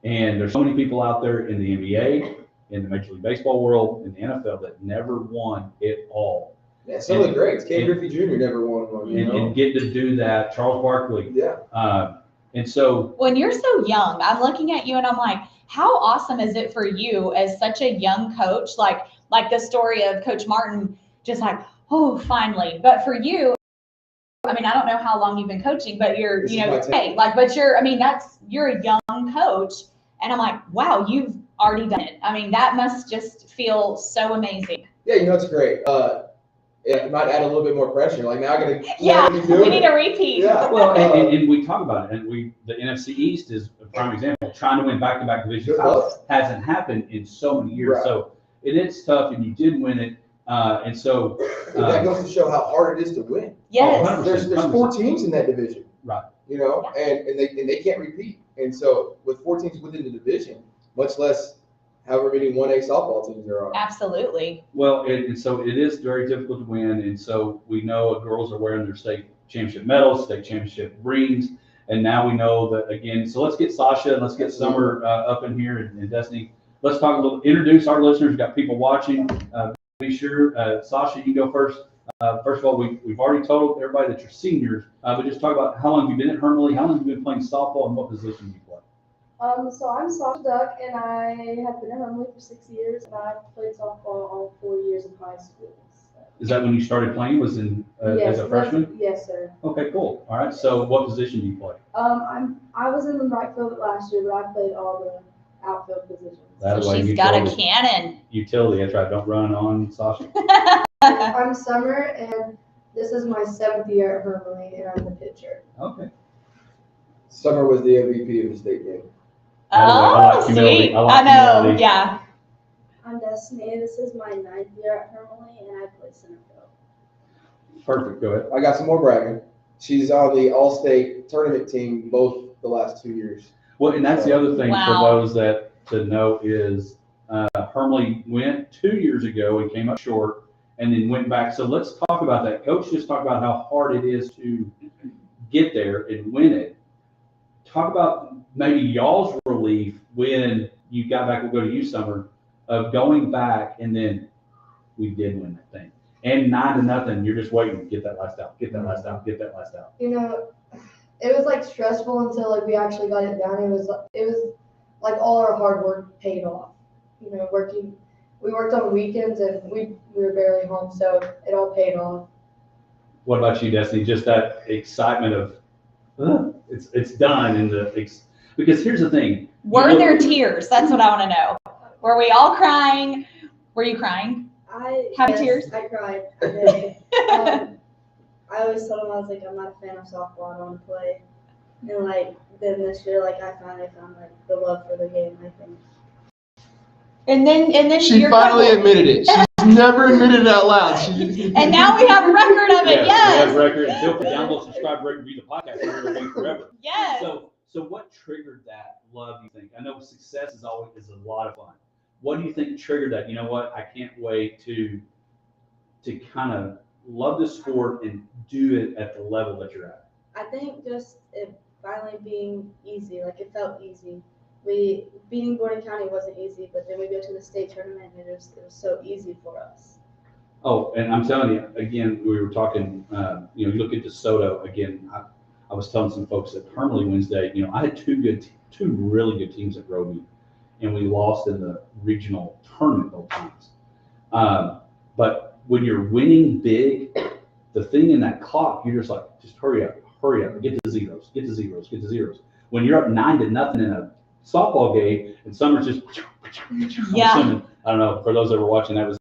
And there's so many people out there in the NBA, in the Major League Baseball world, in the NFL that never won it all. Yeah, some of the greats. Ken Griffey Jr. never won one. And get to do that. Charles Barkley. Yeah. And so when you're so young, I'm looking at you and I'm like, how awesome is it for you as such a young coach? Like the story of Coach Martin, just like, oh, finally. But for you, I mean, I don't know how long you've been coaching, but you're, you know, hey, like, but you're a young coach. And I'm like, wow, you've already done it. I mean, that must just feel so amazing. Yeah, you know, it's great. It might add a little bit more pressure. Like now I gotta we need a repeat. Yeah. well, and we talk about it, and the NFC East is a prime example. Trying to win back-to-back division titles hasn't happened in so many years. Right. So it is tough, and you did win it. And so that goes to show how hard it is to win. Yes. Oh, There's 4 teams in that division. Right. You know, and they can't repeat. And so with 4 teams within the division, much less however many 1A softball teams there are. Absolutely. Well, and so it is very difficult to win, and so we know girls are wearing their state championship medals, state championship rings, and now we know that again. So let's get Sasha and let's get Summer up in here and Destiny. Let's talk a little. Introduce our listeners. We've got people watching. Be sure, Sasha, you go first. First of all, we've already told everybody that you're seniors, but just talk about how long you've been at Hermley, how long have you been playing softball, and what position you play. So I'm Sasha Duck, and I have been at Hermley for 6 years, and I've played softball all 4 years of high school. So. Is that when you started playing? Was in as a freshman? Yes, sir. Okay, cool. All right. So what position do you play? I was in the right field last year, but I played all the outfield positions. So she's got a cannon. Utility. That's right. Don't run on Sasha. I'm Summer, and this is my 7th year at Hermley, and I'm the pitcher. Okay. Summer was the MVP of the state game. Oh, see, I know, yeah. I'm Destiny. This is my 9th year at Hermley, and I play center field. Perfect. Go ahead. I got some more bragging. She's on the all-state tournament team both the last 2 years. Well, and that's the other thing Wow. for those that to know is Hermley went 2 years ago and came up short and then went back. So let's talk about that. Coach just talked about how hard it is to get there and win it. talk about maybe y'all's relief when you got back, we'll go to you, Summer, of going back and then we did win that thing. And 9-0, you're just waiting to get that last out, get that last out, get that last out. You know, it was like stressful until like we actually got it down. It was like all our hard work paid off. You know, we worked on weekends and we were barely home, so it all paid off. What about you, Destiny? Just that excitement of, it's done, and because here's the thing. Were there tears? That's what I want to know. Were we all crying? Were you crying? Happy tears? I cried. I did. I always told him, I was like, I'm not a fan of softball. I don't want to play. And like then this year, like I finally found like the love for the game, I think. And then She you're finally admitted it. She's never admitted it out loud. And now we have a record of it. We Yes. have record. And feel free to download, subscribe, rate, review the podcast. We're going to be forever. Yes. So what triggered that love, you think? I know success is always a lot of fun. What do you think triggered that? You know what? I can't wait to kind of love the sport and do it at the level that you're at. I think just it finally being easy, like it felt easy. Beating Gordon County wasn't easy, but then we go to the state tournament and it was so easy for us. Oh, and I'm telling you, again, we were talking, you look at DeSoto, again, I was telling some folks at Hermley Wednesday, I had two really good teams at Roby, and we lost in the regional tournament both times. But when you're winning big, the thing in that clock, you're just like, just hurry up, get to zeros. When you're up 9-0 in a softball game, and Summer's just, Yeah. I don't know, for those that were watching, that was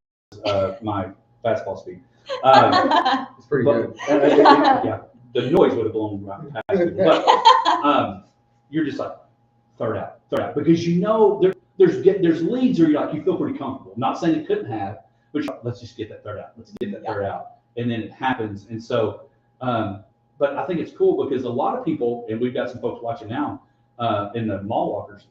my fastball speed. It's pretty good. Yeah, the noise would have blown right past it. But you're just like, third out, because there's leads where you feel pretty comfortable. I'm not saying it couldn't have, but let's just get that third out, and then it happens. And so, but I think it's cool because a lot of people, and we've got some folks watching now in the mall walkers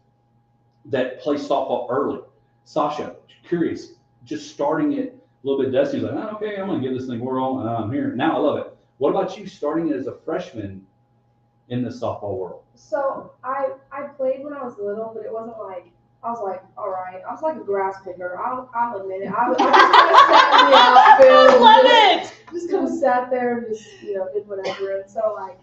that play softball early. Sasha, curious, just starting it a little bit dusty, like, okay, I'm gonna give this thing a whirl, and I'm here. Now I love it. What about you starting it as a freshman in the softball world? So I played when I was little, but it wasn't like I was like, all right. I was like a grass picker. I'll admit it. I just kind of sat in the outfield. I love it. Just kind of sat there and just did whatever. And so like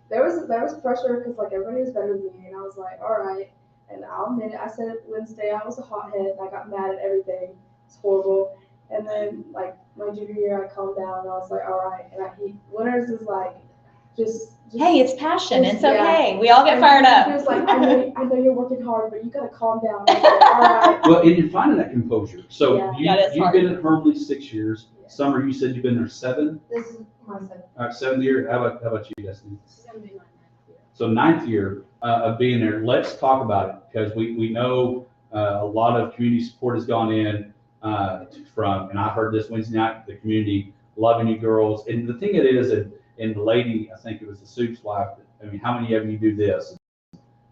there was pressure because like everybody was better than me, and I was like, all right. And I'll admit it. I said it Wednesday. I was a hothead. I got mad at everything. It's horrible. And then like my junior year, I calmed down. And I was like, all right. And winners is like just Hey, it's passion. It's yeah. okay. We all get fired up. He was like, I know you're working hard, but you gotta calm down. I was like, all right. Well, and you're finding that composure. So Yeah. That is you've hard. been at Hermley 6 years. Yeah. Summer, you said you've been there 7. This is my second. All right, 7th year. How about you, Destiny? This is gonna be my ninth year. So 9th year of being there. Let's talk about it because we know a lot of community support has gone in from, and I heard this Wednesday night, the community loving you girls. And the thing it is, and the lady, I think it was the soup's wife. I mean, how many of you do this?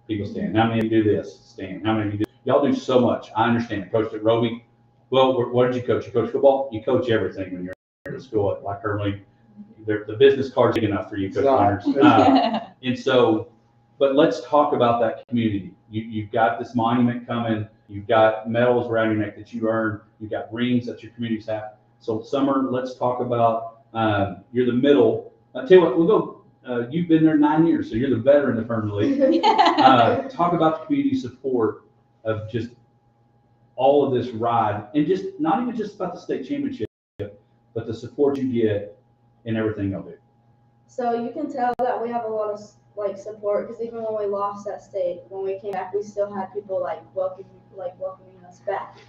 People stand. How many of you do this? Stand. How many of you do? Y'all do so much. I understand. Coached at Roby. Well, what did you coach? You coach football? You coach everything when you're at school at like Hermley. The business card's big enough for you, Coach Leonard. And so, but let's talk about that community. You've got this monument coming. You've got medals around your neck that you earned. You've got rings that your communities have. So, Summer, let's talk about you're the middle. I'll tell you what, we'll go. You've been there 9 years, so you're the veteran of Hermley. Talk about the community support of just all of this ride, and just not even just about the state championship, but the support you get and everything of it. So you can tell that we have a lot of like support because even when we lost that state, when we came back, we still had people welcoming us back.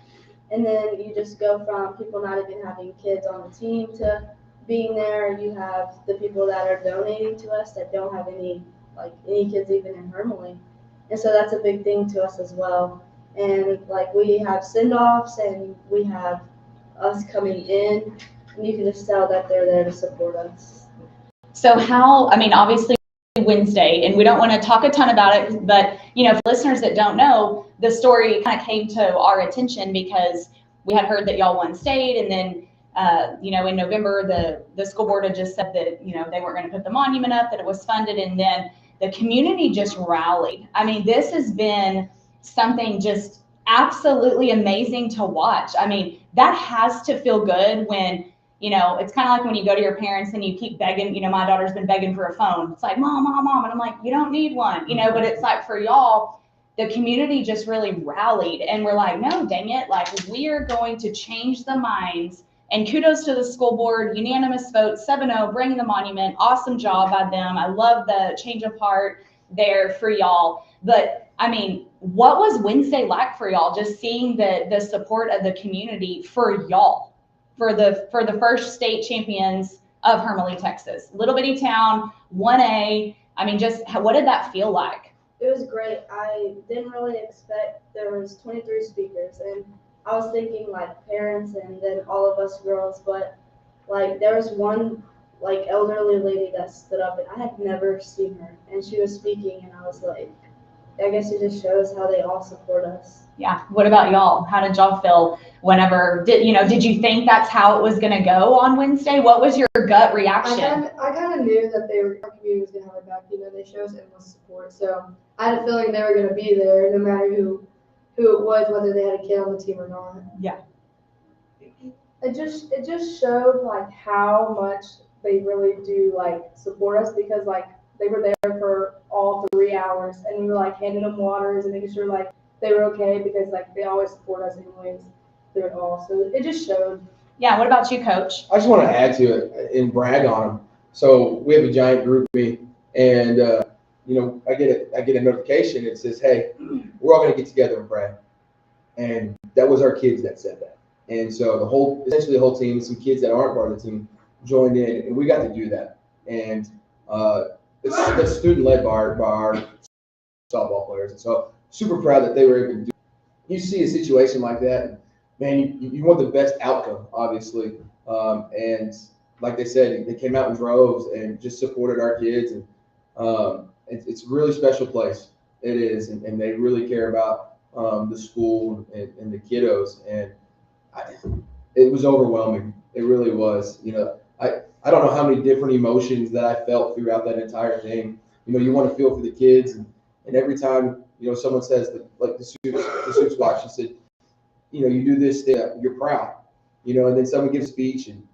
And then you just go from people not even having kids on the team to being there. You have the people that are donating to us that don't have any kids even in Hermley. And so that's a big thing to us as well. And like we have send-offs and we have us coming in, and you can just tell that they're there to support us. So obviously Wednesday, and we don't want to talk a ton about it, but for listeners that don't know, the story kind of came to our attention because we had heard that y'all won state, and then in November the school board had just said that they weren't going to put the monument up, that it was funded, and then the community just rallied. I mean, this has been something just absolutely amazing to watch. I mean, that has to feel good when, you know, it's kind of like when you go to your parents and you keep begging, you know, my daughter's been begging for a phone. It's like, mom, mom, mom. And I'm like, you don't need one, you know, but it's like for y'all, the community just really rallied and we're like, no, dang it. Like we are going to change the minds. And kudos to the school board, unanimous vote, 7-0, bring the monument. Awesome job by them. I love the change of heart there for y'all. But I mean, what was Wednesday like for y'all? Just seeing the support of the community for y'all, for the first state champions of Hermile, Texas. Little bitty town, 1A. I mean, just what did that feel like? It was great. I didn't really expect there was 23 speakers, and I was thinking like parents and then all of us girls, but like there was one like elderly lady that stood up and I had never seen her, and she was speaking, and I was like, I guess it just shows how they all support us. Yeah. What about y'all? How did y'all feel whenever, did you think that's how it was going to go on Wednesday? What was your gut reaction? I kind of knew that our community was going to have our back. You know, they show us endless support. So I had a feeling they were going to be there no matter who it was, whether they had a kid on the team or not. Yeah. It just showed like how much they really do like support us, because like they were there for all 3 hours and we were like handing them waters and making sure like they were okay, because like they always support us anyways through it all. So it just showed. Yeah. What about you, Coach? I just want to add to it and brag on them. So we have a giant group meeting, and you know, I get a notification. It says, "Hey, we're all going to get together and brag." And that was our kids that said that. And so essentially the whole team, some kids that aren't part of the team, joined in, and we got to do that. And it's student led by our softball players. And so super proud that they were able to do it. You see a situation like that, man, you want the best outcome, obviously. And like they said, they came out in droves and just supported our kids. And it's a really special place. It is. And they really care about the school and the kiddos. And it was overwhelming. It really was. You know, I don't know how many different emotions that I felt throughout that entire thing. You know, you want to feel for the kids, and every time, you know, someone says that, like the Suits watch, she said, you know, you do this, you're proud, you know, and then someone gives a speech and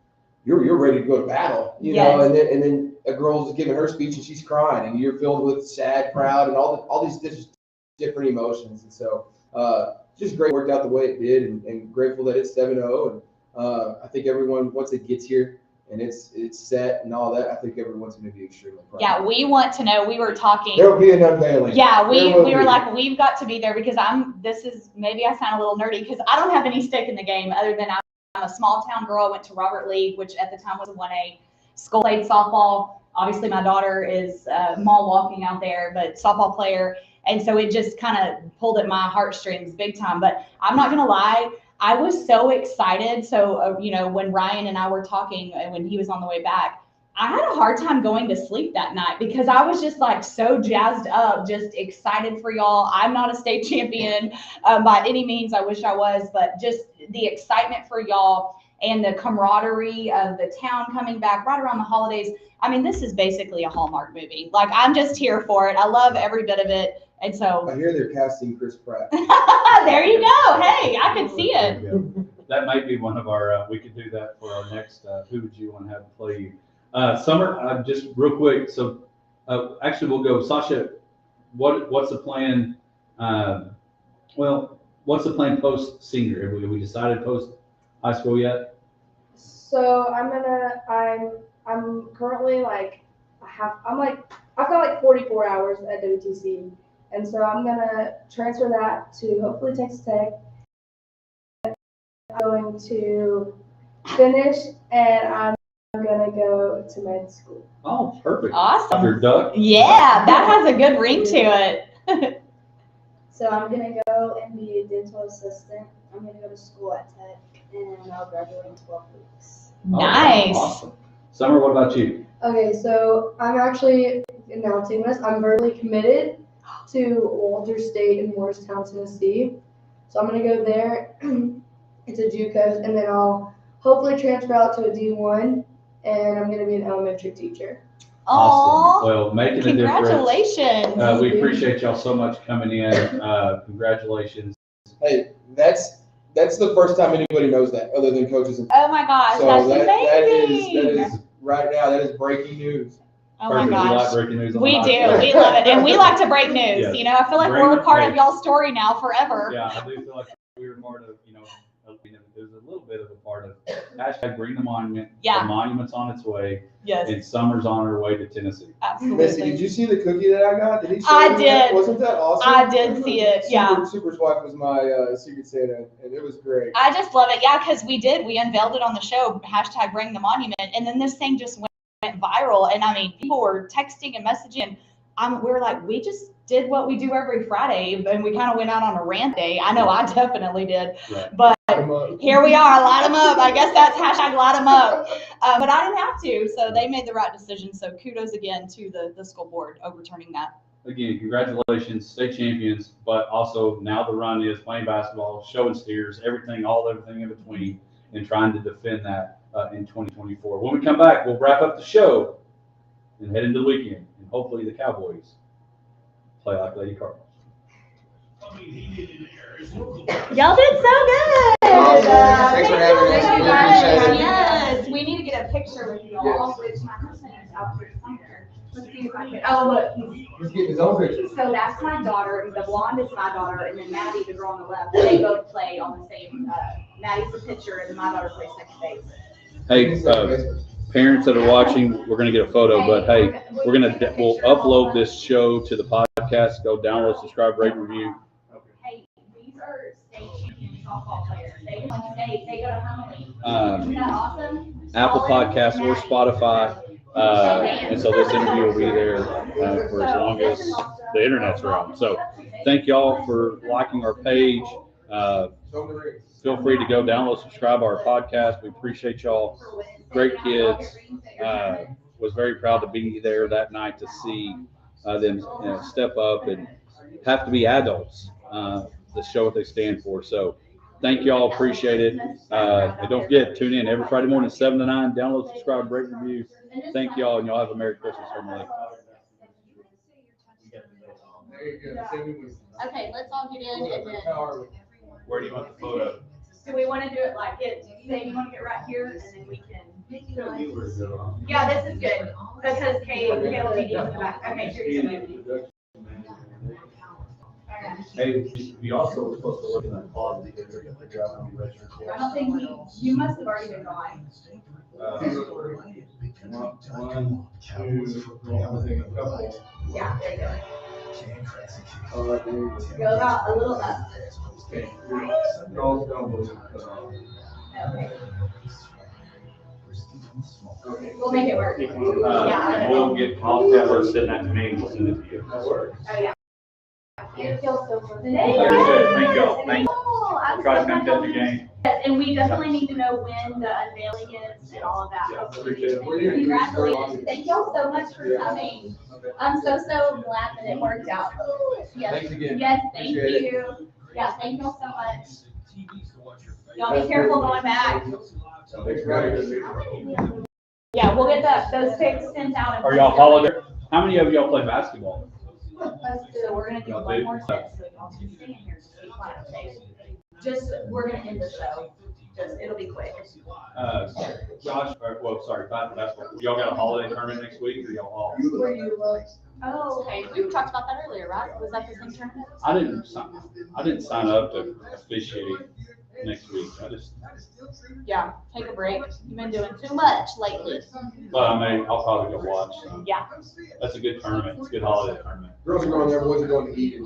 you're ready to go to battle, you know, and then a girl's giving her speech and she's crying, and you're filled with sad, proud, and all these different emotions. And so just great, worked out the way it did, and grateful that it's 7-0. And I think everyone, once it gets here and it's set and all that, I think everyone's going to be extremely proud. Yeah, we want to know. We were talking. There will be an unveiling. Yeah, we were like, we've got to be there, because maybe I sound a little nerdy because I don't have any stake in the game other than I'm a small town girl. I went to Robert Lee, which at the time was a 1A school, played softball. Obviously my daughter is mall walking out there, but softball player. And so it just kind of pulled at my heartstrings big time. But I'm not going to lie, I was so excited. So, you know, when Ryan and I were talking and when he was on the way back, I had a hard time going to sleep that night because I was just like so jazzed up, just excited for y'all. I'm not a state champion by any means. I wish I was, but just the excitement for y'all and the camaraderie of the town coming back right around the holidays. I mean, this is basically a Hallmark movie. Like, I'm just here for it. I love every bit of it. And so I hear they're casting Chris Pratt. there you go. Hey, I could see it. That might be one of our, we could do that for our next, who would you want to have play you? Summer, just real quick. So actually we'll go, Sasha, what's the plan? What's the plan post senior? Have we decided post high school yet? So I'm currently like, I've got like 44 hours at WTC. And so I'm gonna transfer that to hopefully Texas Tech. I'm going to finish, and I'm gonna go to med school. Oh, perfect. Awesome. Dr. Duck. Yeah, that has a good ring to it. So I'm gonna go and be a dental assistant. I'm gonna go to school at Tech, and I'll graduate in 12 weeks. Nice. Awesome. Summer, what about you? Okay, so I'm actually announcing this. I'm verbally committed to Walters State in Morristown, Tennessee. So I'm gonna go there. It's a JUCO, and then I'll hopefully transfer out to a D1, and I'm gonna be an elementary teacher. Awesome. Aw, Well, making a difference. congratulations. We appreciate y'all so much coming in. Congratulations. Hey, that's the first time anybody knows that, other than coaches. And Oh my gosh, so that's that amazing. is right now. That is breaking news. Oh my Perfect. We like gosh. breaking news on We the do. podcast. We love it. And we like to break news. Yes. You know, I feel like Bring we're it- a part of hey. y'all's story now forever. Yeah, I do feel like we were part of, there's a little bit of a part of hashtag bring the monument. Yeah. The monument's on its way, Yes, and summer's on her way to Tennessee. absolutely. Missy, did you see the cookie that I got? Did he show I you that? did. Wasn't that awesome? I did see it. Yeah. Super's wife was my Secret Santa, and it was great. I just love it. Yeah, because we unveiled it on the show, hashtag bring the monument. And then this thing just went viral. And I mean, people were texting and messaging. We were like, we just did what we do every Friday. And we kind of went out on a rant day. I know I definitely did. Right. But here we are, light them up. I guess that's hashtag light them up. But I didn't have to. So they made the right decision. So kudos again to the school board overturning that. Again, congratulations, state champions, but also now the run is playing basketball, showing steers, everything in between, and trying to defend that in 2024. When we come back, we'll wrap up the show and head into the weekend, and hopefully the Cowboys play like Lady Cardinals. Y'all did so good. Thanks for having us. Thank you We guys. appreciate it. Yes, we need to get a picture with you all, which my husband is out here somewhere. Let's see if I can. Oh, look. He's getting his own pictures. So that's my daughter. The blonde is my daughter, and then Maddie, the girl on the left. They both play on the same. Maddie's the pitcher, and then my daughter plays second base. Hey, parents that are watching, we're gonna get a photo, but hey, we'll upload this show to the podcast. Go download, subscribe, rate, review. Hey, these are state champion softball players. They won state. They go to Huntley. Isn't that awesome? Apple Podcasts or Spotify. And so this interview will be there for as long as the internet's around. So thank y'all for liking our page. Feel free to go download, subscribe our podcast. We appreciate y'all. Great kids. Was very proud to be there that night to see them step up and have to be adults to show what they stand for. So thank y'all. Appreciate it. And don't forget, tune in every Friday morning, 7 to 9. Download, subscribe, rate, review. Thank y'all, and y'all have a Merry Christmas, family. Okay, let's all get in and then. Where do you want the photo? Do we want to do it like it? Say you want to get right here, and then we can. Yeah, this is good because Kate will be in the back. Okay, sure. Hey, we also were supposed to look in that closet. I don't think you must have already been gone. Yeah, there you go. Go about a little up. Okay. We'll make it work. We'll get, I'll have her send that to me and we'll send it to you. Oh, yeah. It feels so good. Thank y'all. Thank you. Try to come to the game. Yes, and we definitely need to know when the unveiling is and all of that. Yeah, appreciate it. Congratulations. Thank y'all so much for coming. I'm so glad that it worked out. Yes. Thanks again. Yes, thank Appreciate you. Yeah, thank y'all so much. Y'all be careful going back. Yeah, we'll get those pics sent out. Are y'all holiday? How many of y'all play basketball? So we're gonna do one more set, so y'all can stay in here, just be quiet, okay? Just, we're gonna end the show, it'll be quick. Josh, sorry, basketball. Y'all got a holiday tournament next week, or y'all off? Oh, okay. We talked about that earlier, right? Was that the same tournament? I didn't sign up to officiate next week. Yeah, take a break. You've been doing too much lately. But I mean, I'll probably go watch. So. Yeah. That's a good tournament. It's a good holiday tournament. Girls are going there, boys are going to eat.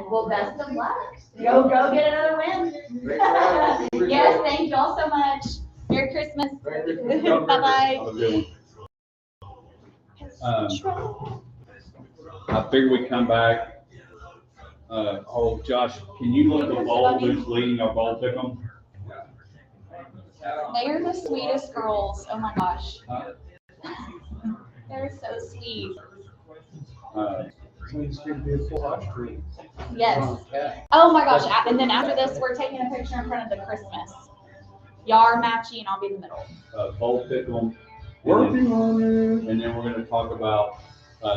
Well, best of luck. Go get another win. Yes, thank y'all so much. Merry Christmas. Bye-bye. Have a good one. I figured we'd come back. Josh, can you look at the bowl who's leading our bowl pick 'em? They are the sweetest girls. Oh my gosh. They're so sweet. Yes. Oh my gosh. And then after this, we're taking a picture in front of the Christmas. Y'all are matching, I'll be in the middle. Bowl pick 'em. Working on it. And then we're going to talk about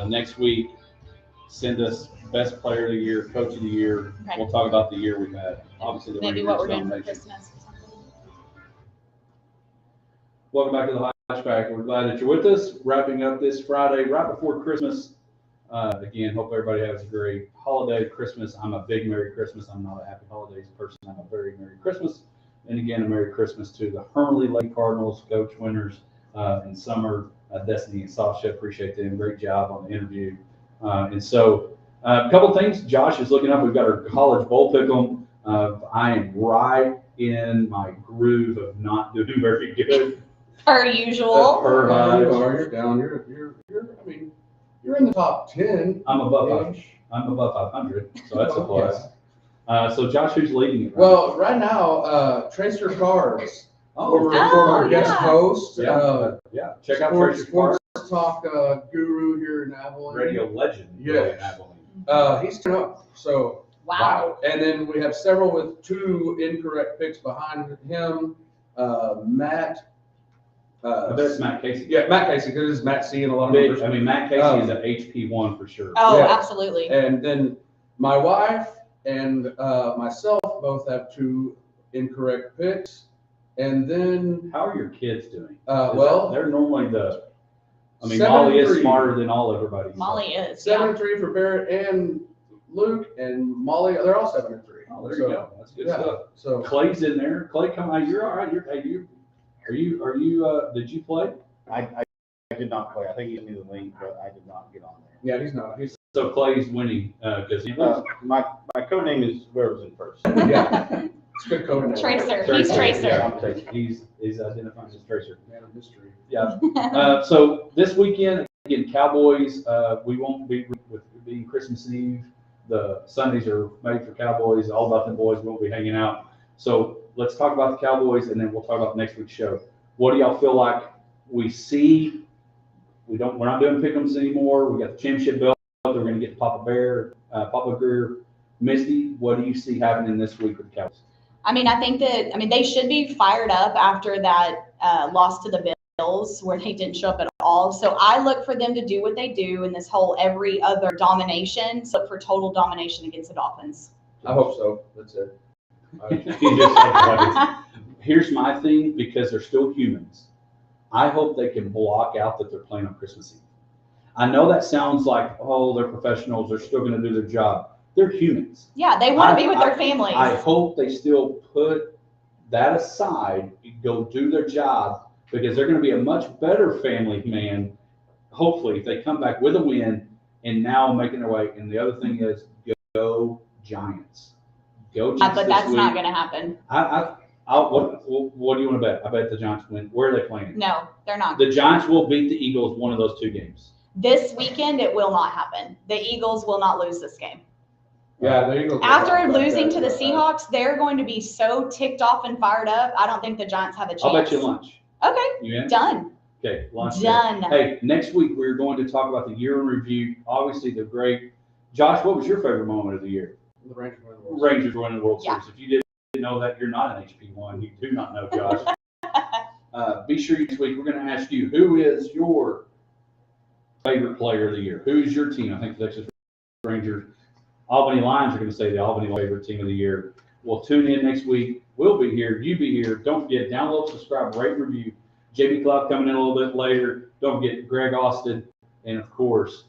next week. Send us best player of the year, coach of the year. Okay. We'll talk about the year we've had. Obviously, the Maybe Rangers what we're doing for domination. Christmas or something. Welcome back to the Hodge Pack. We're glad that you're with us. Wrapping up this Friday, right before Christmas. Again, hope everybody has a great holiday, Christmas. I'm a big Merry Christmas. I'm not a Happy Holidays person. I'm a very Merry Christmas. And again, a Merry Christmas to the Hermley Lake Cardinals, coach winners in summer, Destiny and Sasha. Appreciate them. Great job on the interview. And so a couple things. Josh is looking up. We've got our college bowl pick'em. I am right in my groove of not doing very good. Per usual. Per You're down. I mean, you're in the top 10. I'm above 500, so that's a plus. So Josh, who's leading it? Well, right now, Tracer Cards. For our guest host. Yeah. Check out Tracer Cards. Sports talk guru here in Abilene. Radio legend. Yes. In Abilene. He's coming up. So Wow. And then we have several with 2 incorrect picks behind him. Matt. I bet it's Matt Casey. Yeah, Matt Casey, because it's Matt C and a lot of numbers. I mean, Matt Casey is an HP1 for sure. Oh, Yeah. absolutely. And then my wife and myself both have 2 incorrect picks. And then, How are your kids doing? well, They're normally I mean, 7-3. Molly is smarter than all everybody. so. Molly is. Yeah. 7-3 for Barrett and Luke and Molly. They're all 7-3. Oh, there you go. That's good Yeah. stuff. So Clay's in there. Clay, come on. You're all right. Are you, did you play? I did not play. I think he gave me the link, but I did not get on there. yeah, he's not. He's So Clay's winning, because he My code name is whoever's in first. yeah. It's good code. Tracer. He's Tracer. Yeah, I'm Tracer. He's identifying as Tracer. Man of mystery. Yeah. So this weekend, again, Cowboys, we won't be with being Christmas Eve. The Sundays are made for Cowboys, all about the boys. We won't be hanging out. So let's talk about the Cowboys, and then we'll talk about next week's show. What do y'all feel like we see? We're not doing pick'ems anymore. We got the championship belt. We're going to get Papa Bear, Papa Greer. Misty, what do you see happening this week with the Cowboys? I mean, I think they should be fired up after that loss to the Bills where they didn't show up at all. So I look for them to do what they do in this whole every other domination. So look for total domination against the Dolphins. I hope so. That's it. Here's my thing, because they're still humans. I hope they can block out that they're playing on Christmas Eve. I know that sounds like, oh, they're professionals. They're still going to do their job. They're humans. Yeah, they want to be with their families. I hope they still put that aside, go do their job, because they're going to be a much better family man, hopefully, if they come back with a win and now making their way. And the other thing is, go Giants. Go Giants. But that's not going to happen. What do you want to bet? I bet the Giants win. Where are they playing? No, they're not. The Giants will beat the Eagles one of those 2 games. This weekend, it will not happen. The Eagles will not lose this game. Yeah, the Eagles. After losing to the Seahawks, they're going to be so ticked off and fired up. I don't think the Giants have a chance. I'll bet you lunch. Okay. You in? Done. Okay, lunch. Done. Hey, next week we're going to talk about the year in review. Obviously, the great. Josh, what was your favorite moment of the year? The Rangers win the World Rangers winning the World Yeah. Series. If you didn't know that, you're not an HP1. You do not know, Josh. Be sure next week we're going to ask you, who is your favorite player of the year? Who is your team? I think the Texas Rangers. Albany Lions are going to say the Albany favorite team of the year. We'll tune in next week. We'll be here. You be here. Don't forget, download, subscribe, rate, review. JB Cloud coming in a little bit later. Don't forget Greg Austin. And, of course,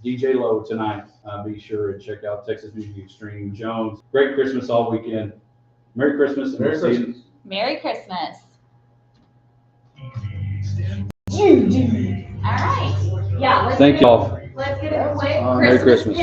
DJ Lowe tonight. Be sure and check out Texas Music Extreme. Jones. Great Christmas all weekend. Merry Christmas. Merry Christmas. Merry Christmas. All right. Yeah. Thank y'all. Let's get a quick Merry Christmas.